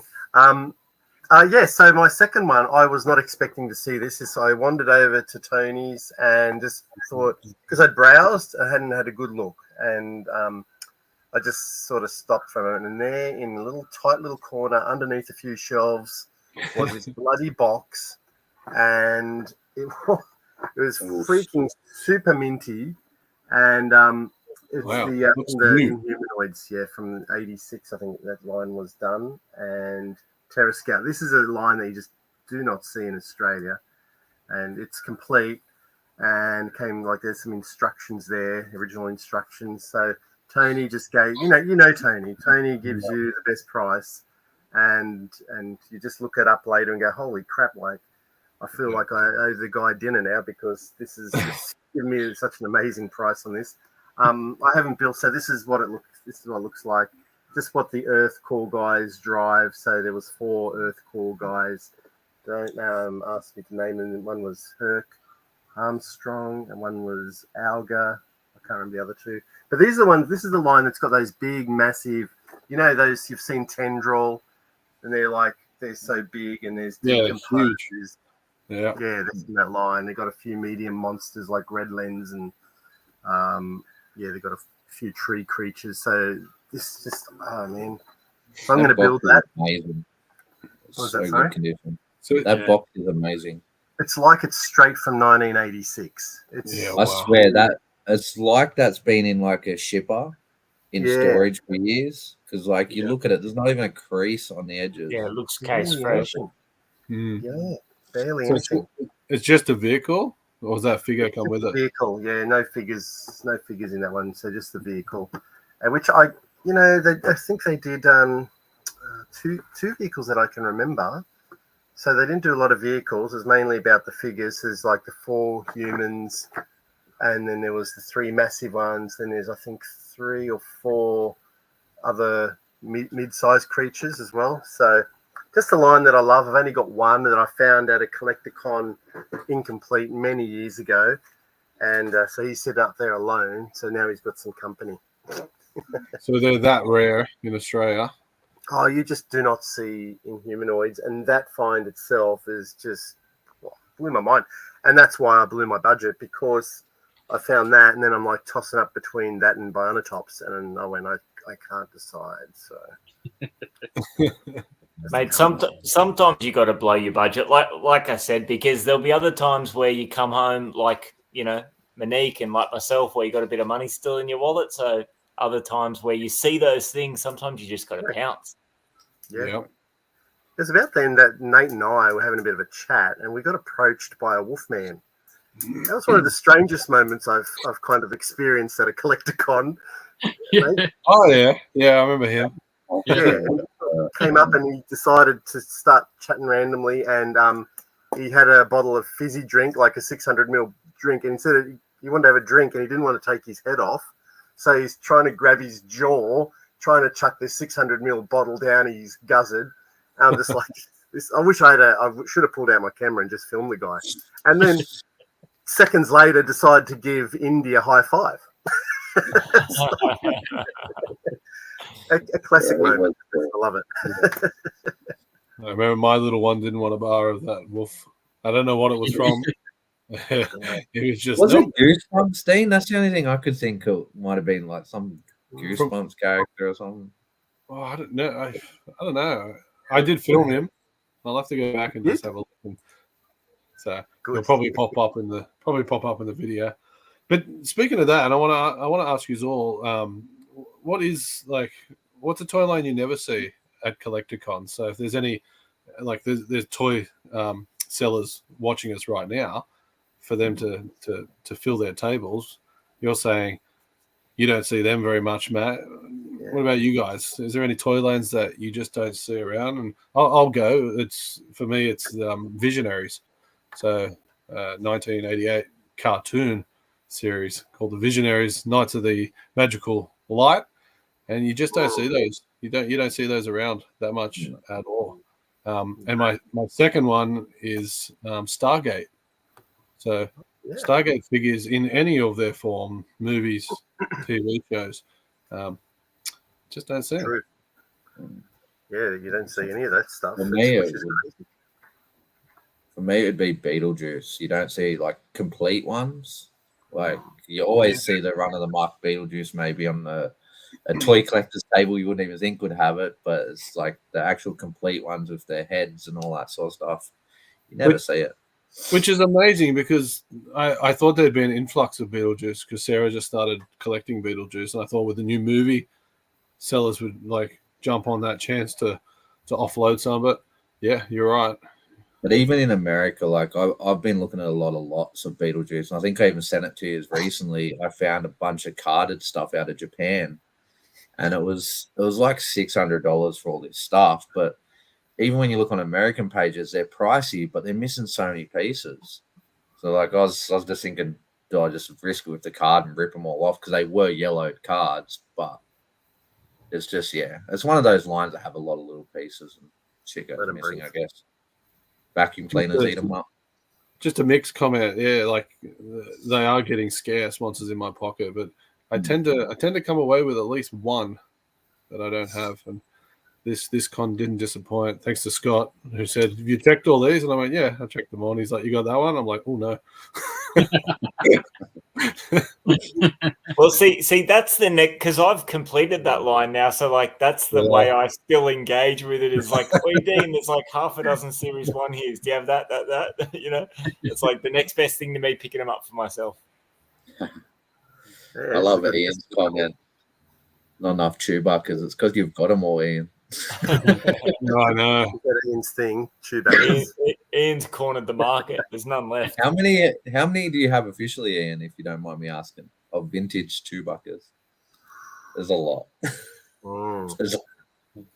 So my second one, I was not expecting to see this. So I wandered over to Tony's and just thought, because I'd browsed, I hadn't had a good look, and I just sort of stopped for a moment. And there, in a tight little corner, underneath a few shelves, was this bloody box, and it was freaking super minty, and it's the Inhumanoids, from '86, I think that line was done, and Terra Scout. This is a line that you just do not see in Australia, and it's complete, and there's some instructions there, original instructions. So Tony just gave, Tony gives you the best price, and you just look it up later and go, holy crap, I feel like I owe the guy dinner now because this is giving me such an amazing price on this. I haven't built, so this is what it looks like. Just what the Earth Core guys drive. So there was 4 Earth Core guys. Don't ask me to name them. One was Herc Armstrong, and one was Alga. I can't remember the other 2. But these are the ones. This is the line that's got those big, massive. Those you've seen Tendril, and they're so big, and there's huge. Yeah, that's in that line. They've got a few medium monsters like Red Lens, and they've got a few tree creatures. So this just, man. So I'm going to build that. Amazing. Was so that, good condition. So that box is amazing. It's like it's straight from 1986. I swear that it's like that's been in like a shipper in storage for years. Because you look at it, there's not even a crease on the edges. Yeah, it looks case fresh. Yeah, barely anything. It's just a vehicle, or does that figure come with it? Vehicle, no figures in that one. So just the vehicle, which I think they did two vehicles that I can remember. So they didn't do a lot of vehicles. It was mainly about the figures. There's like the 4 humans, and then there was the 3 massive ones. Then there's, I think, 3 or 4 other mid-sized creatures as well. So just a line that I love. I've only got one that I found at a CollectorCon incomplete many years ago. And so he's sitting up there alone. So now he's got some company. So they're that rare in Australia. Oh, you just do not see Inhumanoids. And that find itself is just blew my mind. And that's why I blew my budget, because I found that. And then I'm like tossing up between that and Bionatops. And I went, I can't decide. So, mate, sometimes you got to blow your budget, like I said, because there'll be other times where you come home, like, you know, Monique and like myself, where you got a bit of money still in your wallet. So other times where you see those things, sometimes you just got to pounce. Yeah. Yep. It was about then that Nate and I were having a bit of a chat, and we got approached by a wolfman. That was one of the strangest moments I've kind of experienced at a CollectorCon. Oh yeah, I remember him. Yeah, came up and he decided to start chatting randomly, and he had a bottle of fizzy drink, like a 600ml drink, and he said he wanted to have a drink, and he didn't want to take his head off, so he's trying to grab his jaw, trying to chuck this 600ml bottle down his guzzard. I'm just like, this. I wish I should have pulled out my camera and just filmed the guy, and then seconds later decide to give Indy a high five. a classic moment. I love it. I remember my little one didn't want a bar of that wolf. I don't know what it was from. It was just. Was it Goosebumps, Dean? That's the only thing I could think of. Might have been like some Goosebumps character or something. Oh, I don't know. I don't know. I did film him. I'll have to go back and just have a look. So he'll probably pop up in the video. But speaking of that, and I want to ask you all, what's a toy line you never see at CollectorCon? So if there's any, like there's toy sellers watching us right now, for them to fill their tables, you're saying you don't see them very much, Matt. Yeah. What about you guys? Is there any toy lines that you just don't see around? And I'll go. For me, it's Visionaries. So 1988 cartoon series called the Visionaries, Knights of the Magical Light, and you just don't see those. You don't see those around that much at all. And my second one is Stargate. So Stargate figures in any of their form, movies, TV shows, just don't see them. Yeah, you don't see any of that stuff. For me, it'd be Beetlejuice. You don't see like complete ones. Like you always see the run of the muck Beetlejuice maybe on a toy collector's table. You wouldn't even think would have it, but it's like the actual complete ones with their heads and all that sort of stuff. You never see it. Which is amazing, because I thought there'd be an influx of Beetlejuice, because Sarah just started collecting Beetlejuice, and I thought with the new movie, sellers would like jump on that chance to offload some. But yeah, you're right. But even in America, like I've been looking at lots of Beetlejuice, and I think I even sent it to you recently. I found a bunch of carded stuff out of Japan, and it was like $600 for all this stuff. But even when you look on American pages, they're pricey, but they're missing so many pieces. So like I was just thinking, do I just risk it with the card and rip them all off, because they were yellowed cards, but it's just it's one of those lines that have a lot of little pieces and shit goes missing, I guess. Vacuum cleaners eat them up. Just a mixed comment, like they are getting scarce, monsters in my pocket, but I tend to come away with at least one that I don't have, and this con didn't disappoint. Thanks to Scott, who said, "Have you checked all these?" And I went, "Yeah, I checked them all." And he's like, "You got that one?" I'm like, "Oh no." Well, see, that's the next, because I've completed that line now. So like, that's the way I still engage with it. Is like, "Oi, Dean, there's like half a dozen series 1 here. Do you have that? You know, it's like the next best thing to me picking them up for myself. I love it. Ian's comment. Not enough Chewbaccas. It's because you've got them all, Ian. No, I know. Ian's thing, Chewbacca. Ian's cornered the market. There's none left. How many do you have officially, Ian, if you don't mind me asking, of vintage Chewbaccas? There's a lot.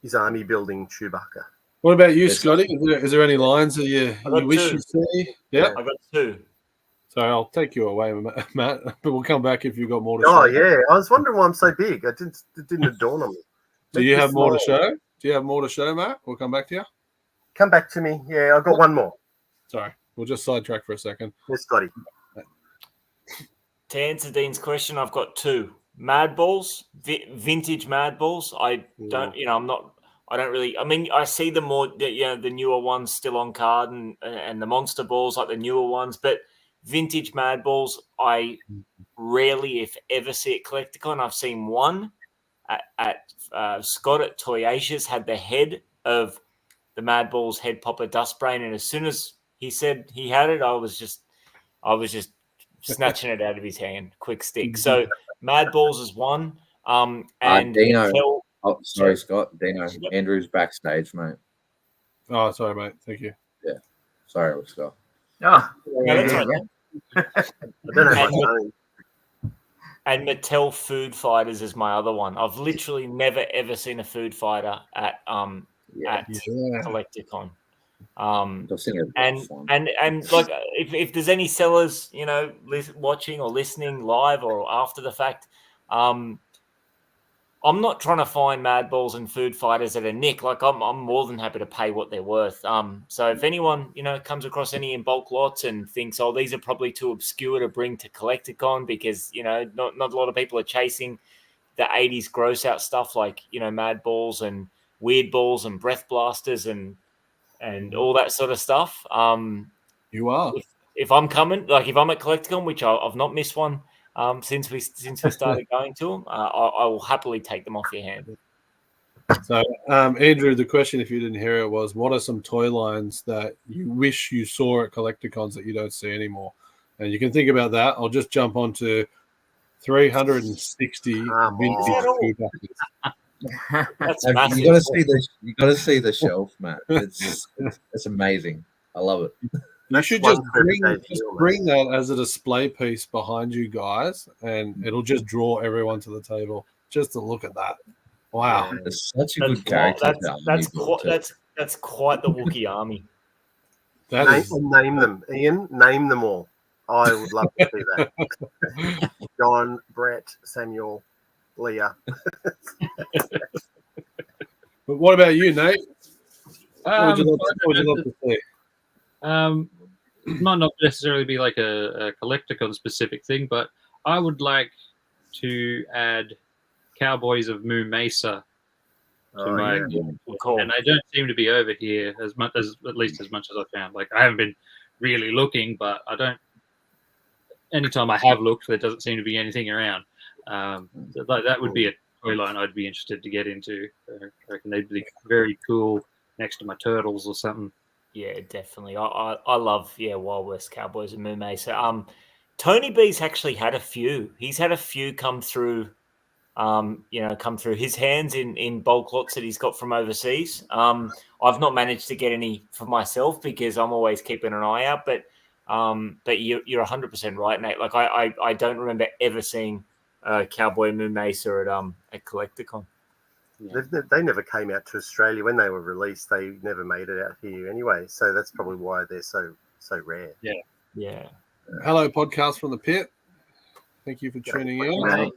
His army building Chewbacca. What about you, Scotty? Is there any lines that you wish you see? Yeah, I got 2. So I'll take you away, Matt, but we'll come back if you've got more to Oh show. yeah, I was wondering why I'm so big. It didn't dawn on me. Do you have more to show? Do you have more to show, Matt? We'll come back to you. Come back to me. Yeah, I've got one more. Sorry, we'll just sidetrack for a second. Yes, Scotty. To answer Dean's question, I've got two Mad Balls, vintage Mad Balls. I don't, I don't really. I mean, I see the more, the newer ones still on card, and the Monster Balls like the newer ones, but vintage Mad Balls, I rarely, if ever, see at CollectorCon. I've seen one at Scott at Toy Asia's had the head of the Mad Balls head popper dust brain, and as soon as he said he had it, I was just snatching it out of his hand, quick stick. So Mad Balls is one. And Dino. Sorry, Scott. Dino. Andrew's backstage, mate. Oh, sorry, mate. Thank you. Yeah. Sorry, Scott. Oh, no, that's right. I don't know my and Mattel Food Fighters is my other one. I've literally never ever seen a food fighter at CollectorCon. And like if there's any sellers, watching or listening live or after the fact, I'm not trying to find Mad Balls and Food Fighters at a nick. Like I'm more than happy to pay what they're worth. So if anyone, comes across any in bulk lots and thinks, oh, these are probably too obscure to bring to CollectorCon because, not a lot of people are chasing the 80s gross out stuff like, Mad Balls and Weird Balls and Breath Blasters and all that sort of stuff. You are. If I'm coming, like if I'm at CollectorCon, which I've not missed one, since we started going to them, I will happily take them off your hand. So, Andrew, the question, if you didn't hear it, was what are some toy lines that you wish you saw at CollectorCons that you don't see anymore? And you can think about that. I'll just jump onto 360 vintage food buckets. You got to see the shelf, Matt. It's amazing. I love it. You should just bring that as a display piece behind you guys, and it'll just draw everyone to the table just to look at that. Wow, it's such a good character. That's quite the Wookiee army. Name them, Ian. Name them all. I would love to see that. John, Brett, Samuel, Leah. But what about you, Nate? What would you love to see? It might not necessarily be like a CollectorCon specific thing, but I would like to add Cowboys of Moo Mesa to my call. And I don't seem to be over here as much as I found. Like I haven't been really looking, but I don't. Anytime I have looked, there doesn't seem to be anything around. That would be a toy line I'd be interested to get into. I reckon they'd be very cool next to my turtles or something. Yeah, definitely. I love Wild West Cowboys and Moo Mesa. Tony B's actually had a few. He's had a few come through his hands in bulk lots that he's got from overseas. I've not managed to get any for myself because I'm always keeping an eye out. But you're 100% right, Nate. Like I don't remember ever seeing Cowboy Moo Mesa at CollectorCon. Yeah. They never came out to Australia when they were released. They never made it out here anyway, so that's probably why they're so rare. Yeah. Hello, podcast from the pit. Thank you for tuning in.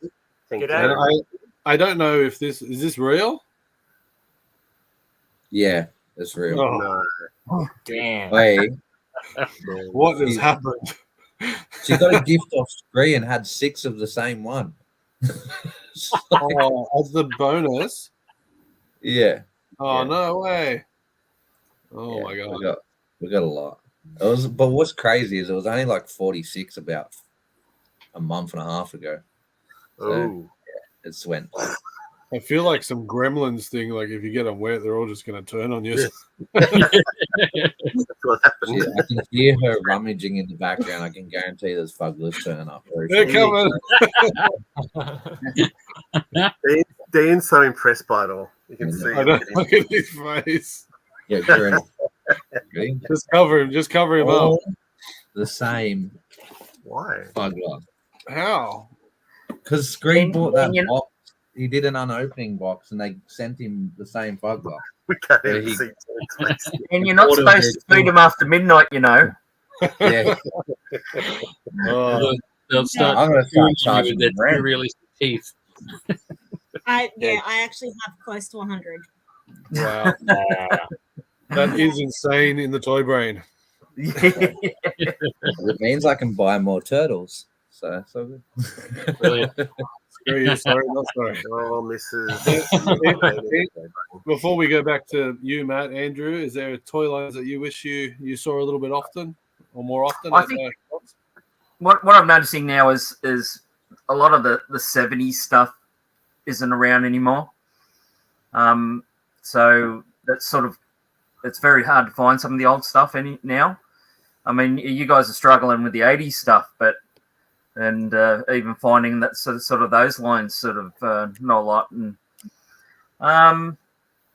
Thank you. And I don't know if is this real? Yeah, it's real. Oh. No. Damn. Hey, what has happened? She got a gift off screen and had 6 of the same one. As the bonus. Yeah. Oh, no way. Oh my god. We got a lot. But what's crazy is it was only like 46 about a month and a half ago. So, it's went. I feel like some Gremlins thing. Like if you get them wet, they're all just going to turn on you. That's what happened. I can hear her rummaging in the background. I can guarantee there's Fugglers turning up. They're coming. Dean's so impressed by it all. You can see. I don't look at his face. Yeah, sure. Just cover him. Just cover him up. The same. Why? Fuggler. How? Because Screen bought that box. He did an unopening box, and they sent him the same Fuggler. We can't even see. And you're not supposed to feed him after midnight, you know. Yeah, Oh, They'll start I'm gonna start doing charging their rent. too realistic teeth. I actually have close to 100. wow. That is insane in the toy brain. It means I can buy more turtles. So good. Brilliant. Screw you, sorry, not sorry. Oh, Mrs. Before we go back to you, Matt, Andrew, is there toy lines that you wish you saw a little bit often or more often? I think what I'm noticing now is a lot of the 70s stuff isn't around anymore. So that's sort of, it's very hard to find some of the old stuff now. I mean, you guys are struggling with the 80s stuff, and even finding that sort of those lines sort of not a lot. And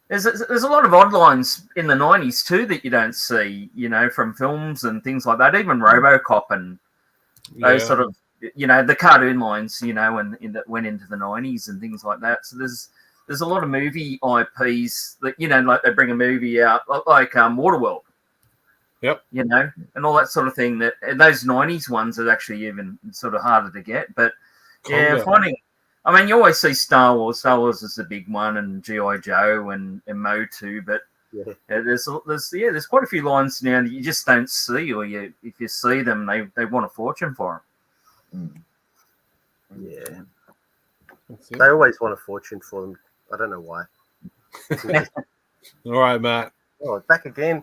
there's a lot of odd lines in the 90s too that you don't see, from films and things like that. Even RoboCop and those sort of, the cartoon lines, and that went into the 90s and things like that. So there's a lot of movie IPs that, like they bring a movie out, like Waterworld. Yep. And all that sort of thing. That those 90s ones are actually even sort of harder to get. But finding, I mean, you always see Star Wars. Star Wars is the big one, and G.I. Joe and MOTU. But there's quite a few lines now that you just don't see, or if you see them, they want a fortune for them. Yeah. They always want a fortune for them. I don't know why. All right, Matt. Oh, back again.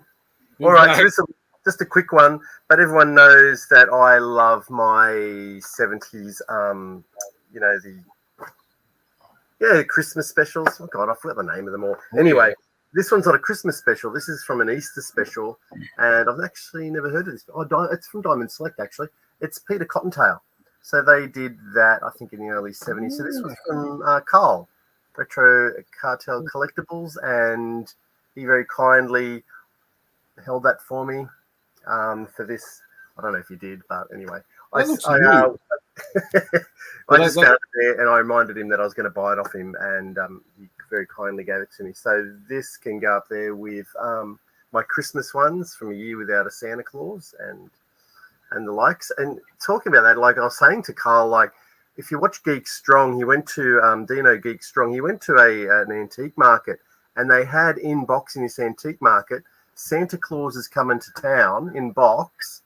All right, so just a quick one, but everyone knows that I love my 70s, the Christmas specials. Oh, God, I forgot the name of them all. Anyway, this one's not a Christmas special. This is from an Easter special, and I've actually never heard of this. Oh, it's from Diamond Select, actually. It's Peter Cottontail. So they did that, I think, in the early 70s. So this was from Carl, Retro Cartel Collectibles, and he very kindly held that for me for this. I don't know if you did, but anyway. I just found it there, and I reminded him that I was going to buy it off him, and he very kindly gave it to me. So this can go up there with my Christmas ones from A Year Without a Santa Claus and the likes. And talking about that, like I was saying to Carl, like if you watch Geek Strong, he went to Dino Geek Strong. He went to an antique market, and they had in box in this antique market, Santa Claus is coming to town in box,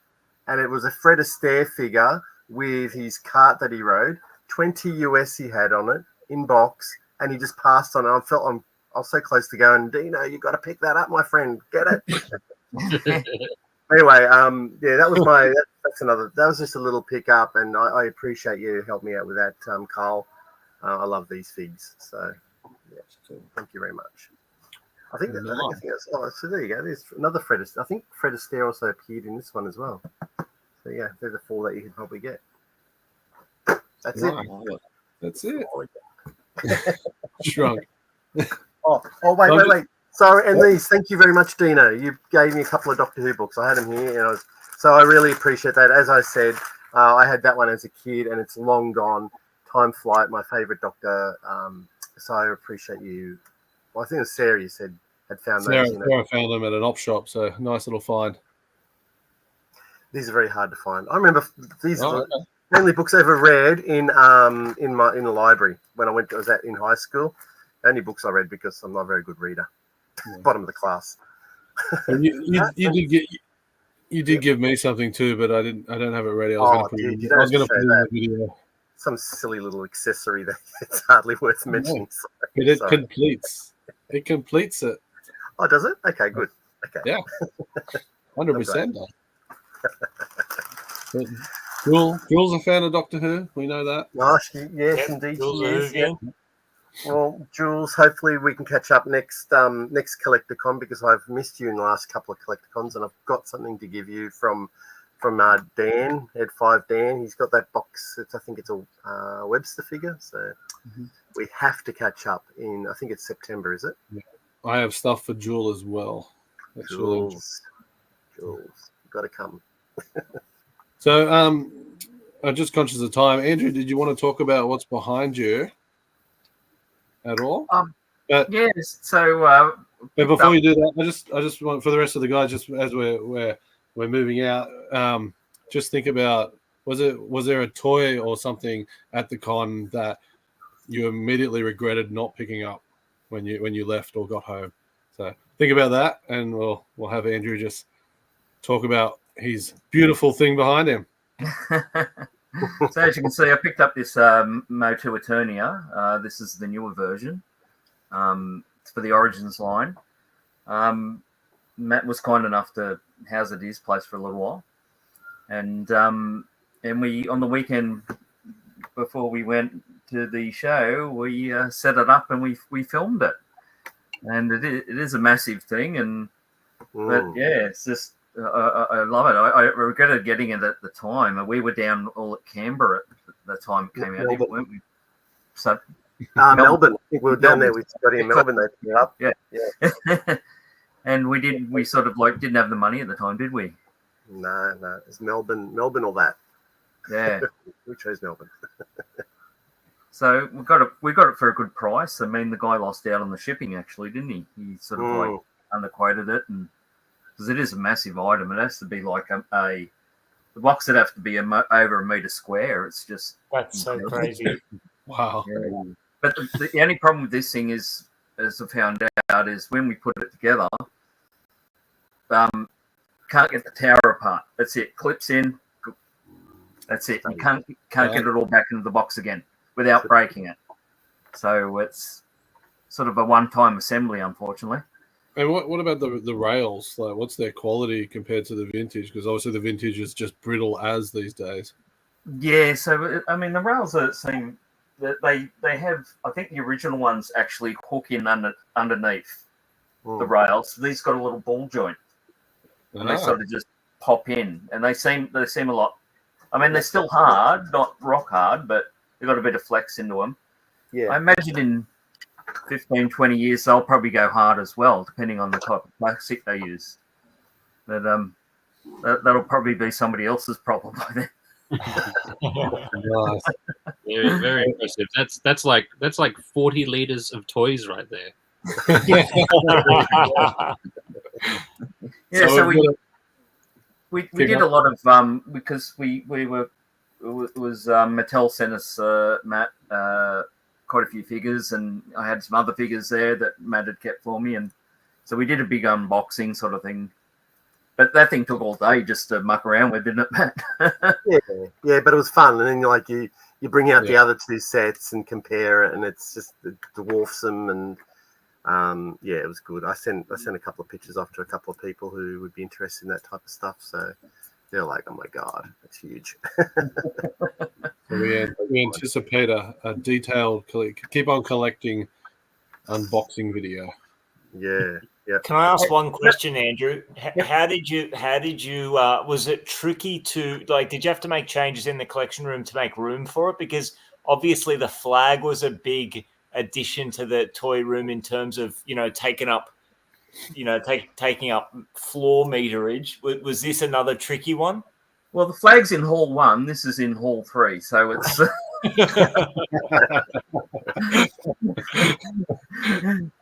and it was a Fred Astaire figure with his cart that he rode. 20 US he had on it in box, and he just passed on it. I was so close to going, Dino, you got to pick that up, my friend. Get it. Anyway, that was that was just a little pickup, and I appreciate you helping me out with that, Carl. I love these figs, so yeah, cool. Thank you very much. I think so there you go. There's another Fred Astaire. I think Fred Astaire also appeared in this one as well. So yeah, they're the four that you could probably get. That's it. That's it. Shrunk. Wait. Sorry, and these. Thank you very much, Dino. You gave me a couple of Doctor Who books. I had them here, and so I really appreciate that. As I said, I had that one as a kid, and it's long gone. Time Flight, my favorite Doctor. So I appreciate you. Well, I think it was Sarah you said had found those. Sarah found them at an op shop, so nice little find. These are very hard to find. I remember these are the only books I ever read in the library when I was in high school. The only books I read because I'm not a very good reader. Bottom of the class. You did give me something too, but I don't have it ready. I was going to put it in the video. Some silly little accessory that it's hardly worth mentioning. But it completes. It completes it. Oh, does it? Okay, good. Okay. Yeah. 100%. Jules a fan of Doctor Who. We know that. Yes, indeed she is. Yeah. Well, Jules, hopefully we can catch up next CollectorCon, because I've missed you in the last couple of CollectorCons, and I've got something to give you from Dan, Ed 5 Dan. He's got that box. I think it's a Webster figure, so we have to catch up in, I think it's September, is it? Yeah. I have stuff for Jewel as well. Jules, got to come. So, I'm just conscious of time. Andrew, did you want to talk about what's behind you at all? Yes. So, but before you do that, I just want, for the rest of the guys, just as we're we're moving out, just think about, was there a toy or something at the con that you immediately regretted not picking up when you left or got home? So think about that, and we'll have Andrew just talk about his beautiful thing behind him. So as you can see, I picked up this MOTU Eternia. This is the newer version. It's for the Origins line. Matt was kind enough to house at his place for a little while, and we, on the weekend before we went to the show, we set it up and we filmed it, and it is a massive thing, but yeah, it's just I love it. I regretted getting it at the time. We were down all at Canberra at the time it came out, weren't we? So Melbourne. I think we were down there with Scotty in Melbourne. They picked it up. Yeah. And we sort of like didn't have the money at the time, did we? No. It's Melbourne or that. Yeah. We chose Melbourne. So we got it for a good price. I mean, the guy lost out on the shipping, actually, didn't he? He sort of like underquoted it, and because it is a massive item, it has to be like the box would have to be over a meter square. It's just that's so crazy. Wow. Yeah. But the only problem with this thing is, as I found out, is when we put it together, can't get the tower apart. That's it. Clips in. That's it. You can't get it all back into the box again without breaking it. So it's sort of a one-time assembly, unfortunately. And what about the rails? Like, what's their quality compared to the vintage? Because obviously the vintage is just brittle as these days. Yeah. So I mean, the rails seem that they have. I think the original ones actually hook in underneath the rails. So these got a little ball joint, and they sort of just pop in, and they seem a lot. I mean, they're still hard, not rock hard, but they've got a bit of flex into them. Yeah. I imagine in 15, 20 years, they'll probably go hard as well, depending on the type of plastic they use. But that'll probably be somebody else's problem by then. Nice. Very, very impressive. That's like 40 liters of toys right there. Yeah, so we did a lot of because we were, it was Mattel sent us Matt quite a few figures, and I had some other figures there that Matt had kept for me, and so we did a big unboxing sort of thing. But that thing took all day just to muck around with, didn't it, Matt? yeah, but it was fun, and then you bring out the other two sets and compare it, and it's just it dwarfs them, and it was good. I sent a couple of pictures off to a couple of people who would be interested in that type of stuff, so they're like, "Oh my god, that's huge." We anticipate a detailed keep on collecting unboxing video. Yeah. Can I ask one question, Andrew? How did you was it tricky to, like, did you have to make changes in the collection room to make room for it? Because obviously the flag was a big addition to the toy room in terms of, taking up floor meterage. Was this another tricky one? Well, the flag's in Hall 1. This is in Hall 3, so it's.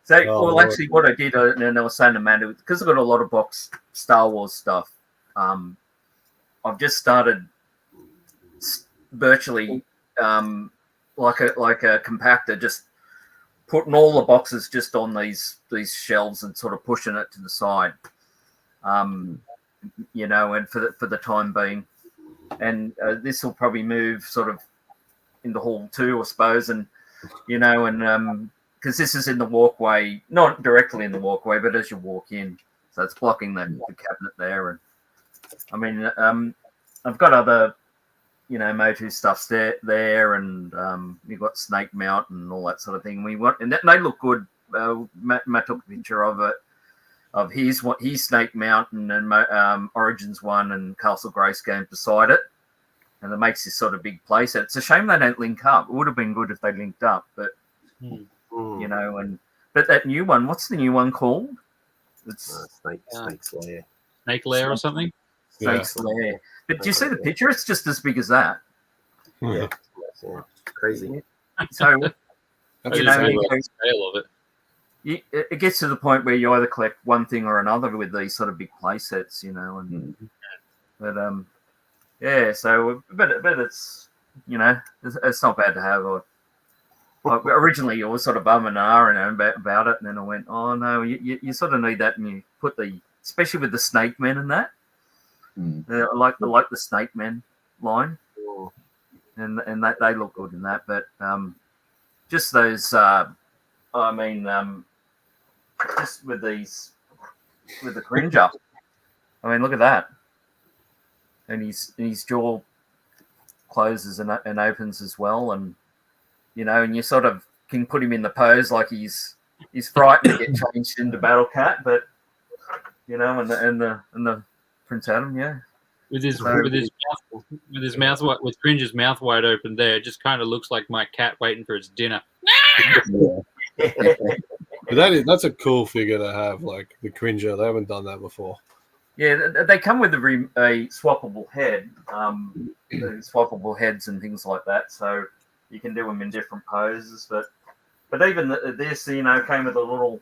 Actually, what I did, and I was saying to Amanda, because I've got a lot of box Star Wars stuff, I've just started virtually like a compactor, just putting all the boxes just on these shelves and sort of pushing it to the side, and for the time being, and this will probably move sort of into Hall 2, I suppose, and because this is in the walkway, not directly in the walkway, but as you walk in, so it's blocking the cabinet there. And I mean, I've got other, MOTU stuffs there, and you've got Snake Mount and all that sort of thing. And they look good. Matt took a picture of it, of his Snake Mountain and Origins 1 and Castle Grayscale beside it. And it makes this sort of big place. It's a shame they don't link up. It would have been good if they linked up, but but that new one, what's the new one called? It's Snake's Lair. Snake Lair or something? Snake's Lair. But do you see the picture? It's just as big as that. Yeah. Crazy. So That's the scale of it. It gets to the point where you either collect one thing or another with these sort of big play sets, and But yeah. So, but it's it's not bad to have. Originally, I was sort of bumming and ahhing about it, and then I went, "Oh no, you sort of need that." And you put especially with the snake men and that. I like the snake men line, and that they look good in that. But just those, just with the Cringer. I mean, look at that, and his jaw closes and opens as well, and and you sort of can put him in the pose like he's frightened to get changed into Battle Cat, but and the Prince Adam, yeah, with his mouth with Cringe's mouth wide open there, it just kind of looks like my cat waiting for its dinner. But that's a cool figure to have, like the Cringer. They haven't done that before. Yeah, they come with a swappable head, swappable heads and things like that. So you can do them in different poses. But even this, came with a little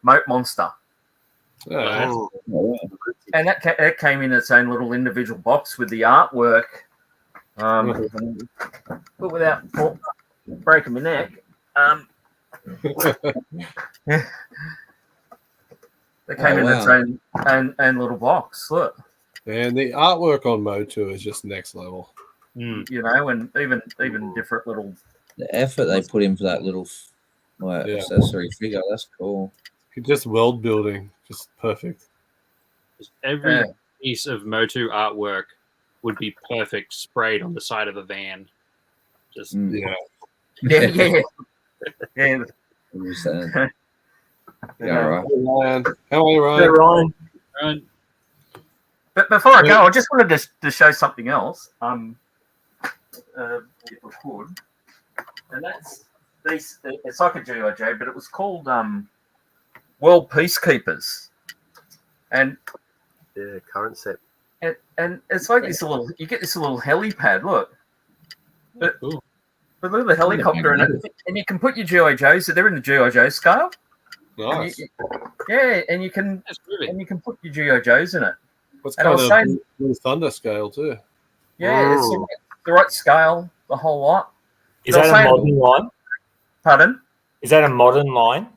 moat monster. Oh, And that came in its own little individual box with the artwork. But without breaking my neck. They came in its own little box. Look. And the artwork on MOTU is just next level. And even different little. The effort they put in for that little accessory figure, that's cool. Just world building, just perfect. Every piece of MOTU artwork would be perfect sprayed on the side of a van. Just Yeah. Yeah, right. Hey, Ryan. How are you, Ryan? Hey, Ryan. Ryan. But before I go, I just wanted to show something else. If we could, and that's these. It's like a G.I. Joe, but it was called World Peacekeepers, and current set. And it's like this little. You get this little helipad. Look. Cool. But look at the helicopter in it, and you can put your G.I. Joes. So they're in the G.I. Joe scale. Nice. And you can put your G.I. Joes in it. What's And I was kind of saying- Blue Thunder scale too? Yeah, it's the right scale, the whole lot. Is that a modern line? Pardon? Is that a modern line?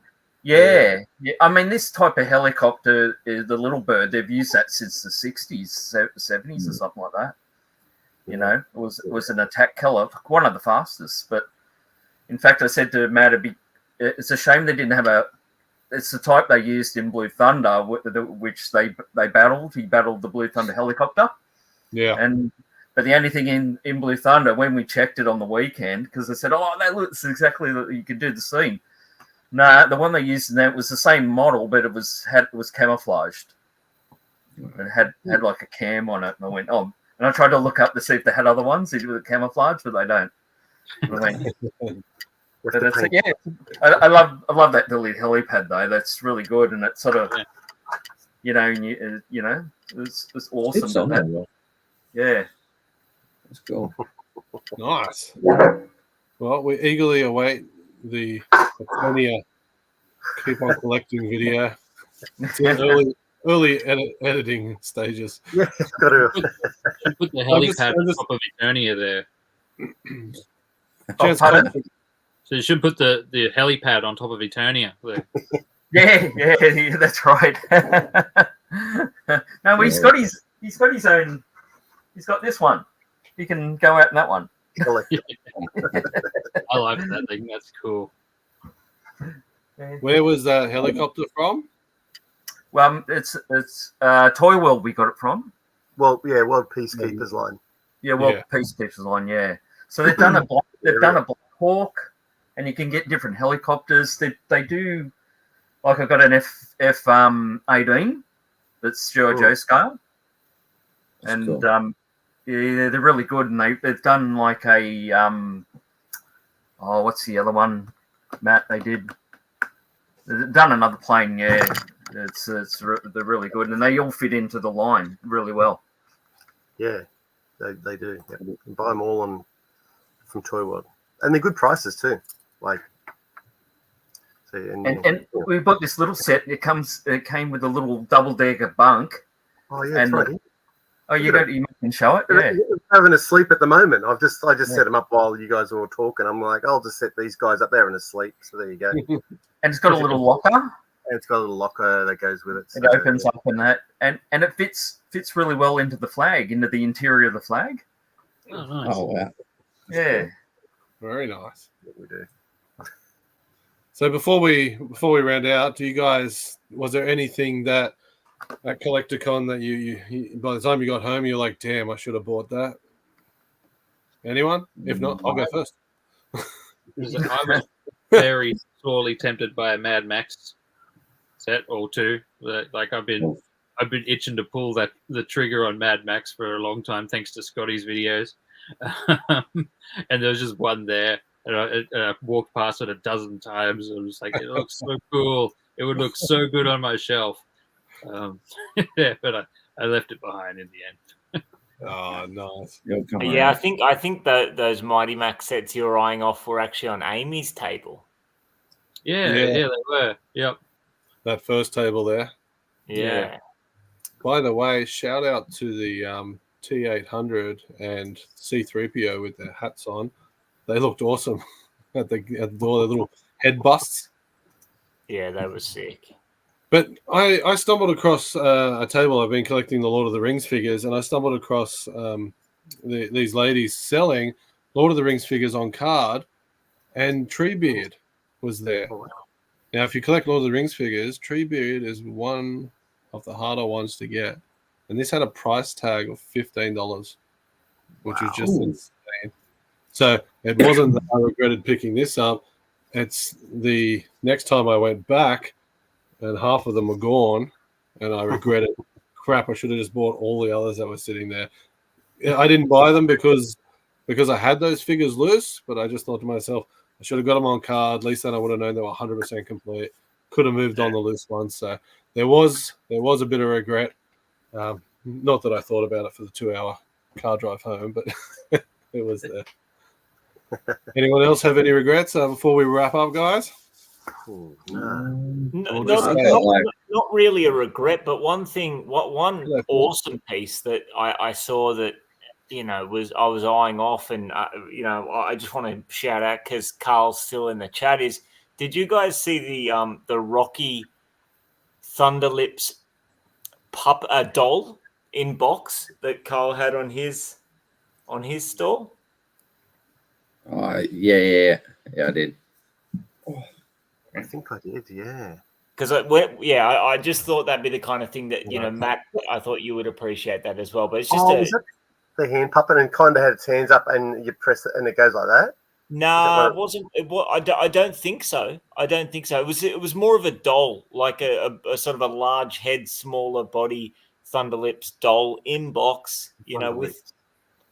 Yeah. I mean, this type of helicopter, the Little Bird, they've used that since the 60s, 70s or something like that. It was an attack killer, one of the fastest. But in fact, I said to Matt, it's a shame they didn't have it's the type they used in Blue Thunder, which they battled. He battled the Blue Thunder helicopter. Yeah. But the only thing in Blue Thunder, when we checked it on the weekend, because they said, that looks exactly you could do the scene. No, the one they used in that was the same model, but it was camouflaged. It had like a cam on it, and I went, and I tried to look up to see if they had other ones with camouflage, but they don't. And I went, but I love that little helipad though. That's really good, and it's sort of, it's awesome. Yeah, That's cool. Nice. Well, we eagerly await the Atonia Keep on Collecting video. It's in early editing stages. Yeah, got to. Put the helipad on top of Eternia there. So you should put the helipad on top of Eternia there. Yeah, that's right. No, he's got his own. He's got this one. He can go out in that one. I like that thing. That's cool. Where was that helicopter from? Well, it's Toy World. We got it from. Well, yeah, World Peacekeepers line. Yeah, World Peacekeepers line. Yeah. So they've done a Black Hawk, and you can get different helicopters. They do, like I've got an F-18 that's G.I. Joe scale, and cool. They're really good. And they've done like a what's the other one, Matt? They've done another plane. Yeah, they're really good, and they all fit into the line really well. Yeah, they do. Yeah. You can buy them all from Toy World, and they're good prices too. Like, and we bought this little set. It came with a little double decker bunk. Oh yeah, and, right. Oh, you can show it. Yeah. He's having a sleep at the moment. I just set him up while you guys were all talking. I'm like, I'll just set these guys up there in a sleep. So there you go. And And it's got a little locker. it's got a little locker that goes with it. It opens up in that, and it fits really well into the flag, into the interior of the flag. Oh, nice. Oh wow. Yeah. Very nice. We do. So before we round out, was there anything that at CollectorCon that you by the time you got home you're like, damn, I should have bought that? Anyone? If not, I'll go first. I was very sorely tempted by a Mad Max set or two. Like I've been itching to pull the trigger on Mad Max for a long time, thanks to Scotty's videos. And there was just one there, and I walked past it a dozen times. And I was like, it looks so cool. It would look so good on my shelf. Yeah, but I left it behind in the end. Oh, nice. Yeah, I think those Mighty Max sets you were eyeing off were actually on Amy's table. Yeah, they were. Yep. That first table there. Yeah. By the way, shout out to the T800 and C3PO with their hats on. They looked awesome at the door, their little head busts. Yeah, they were sick. But I stumbled across a table. I've been collecting the Lord of the Rings figures, and I stumbled across these ladies selling Lord of the Rings figures on card, and Treebeard was there. Now, if you collect Lord of the Rings figures, Treebeard is one of the harder ones to get. And this had a price tag of $15, which was just insane. So it wasn't that I regretted picking this up. It's the next time I went back, and half of them were gone, and I regretted, crap, I should have just bought all the others that were sitting there. I didn't buy them because I had those figures loose, but I just thought to myself, I should have got them on card. At least then I would have known they were 100% complete. Could have moved on the loose ones. So there was a bit of regret. Not that I thought about it for the 2-hour car drive home, but it was there. Anyone else have any regrets before we wrap up, guys? Not really a regret, but one awesome piece that I saw that I was eyeing off, and I just want to shout out because Carl's still in the chat. Did you guys see the Rocky Thunderlips doll in box that Carl had on his store? Oh yeah, I did. I think I did, yeah. Because I just thought that'd be the kind of thing that Matt. I thought you would appreciate that as well. But it's just is it the hand puppet and kind of had its hands up and you press it and it goes like that? No, it wasn't. I don't think so. It was more of a doll, like a sort of a large head, smaller body Thunderlips doll in box. With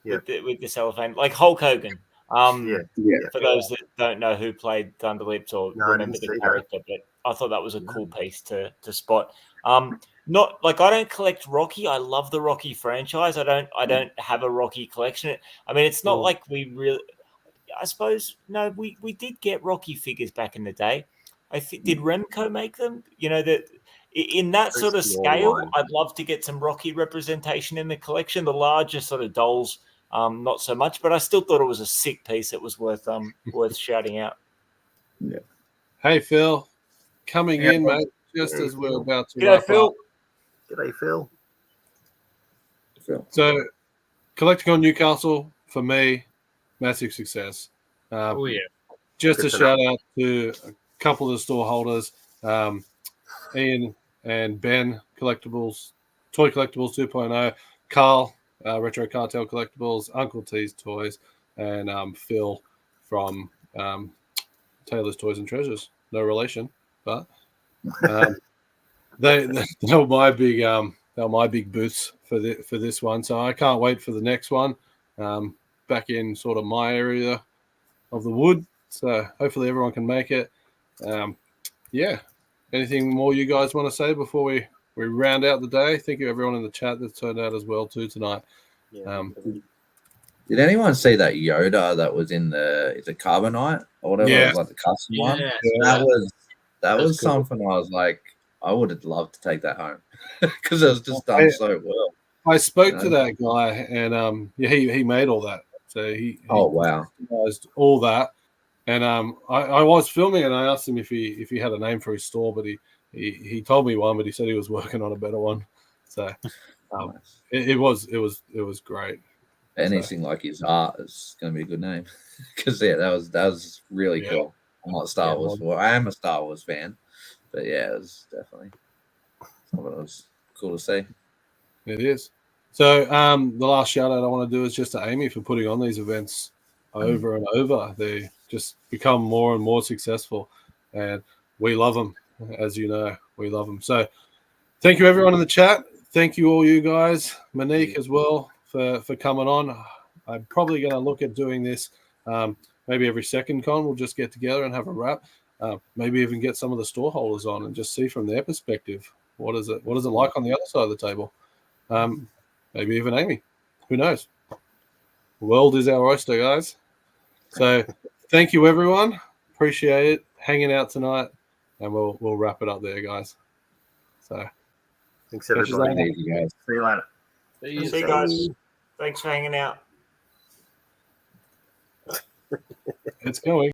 the cellophane, like Hulk Hogan. For those that don't know who played Thunderlips or remember the character, but I thought that was a cool piece to spot. Not like I don't collect Rocky. I love the Rocky franchise. I don't have a Rocky collection. I mean, it's not like we really. I suppose no, we did get Rocky figures back in the day. Did Remco make them? That in that sort of scale, I'd love to get some Rocky representation in the collection. The larger sort of dolls. Not so much, but I still thought it was a sick piece. It was worth shouting out. Yeah. Hey Phil, coming in, mate. Just as we're about to wrap up. G'day, Phil. So, CollectorCon Newcastle for me, massive success. Just a shout out to a couple of the store holders, Ian and Ben Collectibles, Toy Collectibles 2.0, Carl. Retro Cartel Collectibles, Uncle T's Toys, and Phil from Taylor's Toys and Treasures. No relation, but they were my big booths for this one. So I can't wait for the next one. Back in sort of my area of the wood. So hopefully everyone can make it. Anything more you guys want to say before we round out the day? Thank you everyone in the chat that's turned out as well too tonight. Did anyone see that Yoda that was in is it Carbonite or whatever? Yeah. It was like the custom one. Yeah. That was something I was like, I would have loved to take that home because it was just done so well. I spoke to that guy, and he made all that. So he wow, customized all that. And I was filming, and I asked him if he had a name for his store, but he told me one, but he said he was working on a better one. So nice. it was great. Anything like his art is going to be a good name, because that was really cool. I'm not a Star Wars. Well, I am a Star Wars fan, but yeah, it was definitely something that was cool to see. It is. So the last shout out I want to do is just to Amy for putting on these events over and over. They just become more and more successful, and we love them, as you know. We love them. So thank you everyone in the chat. Thank you all you guys, Monique as well for coming on. I'm probably going to look at doing this maybe every second con. We'll just get together and have a wrap. Maybe even get some of the store holders on and just see from their perspective what is it like on the other side of the table. Maybe even Amy. Who knows? The world is our oyster, guys. So thank you everyone. Appreciate it. Hanging out tonight, and we'll wrap it up there, guys. So thanks everybody. See you later. See you guys. Thanks for hanging out. It's going.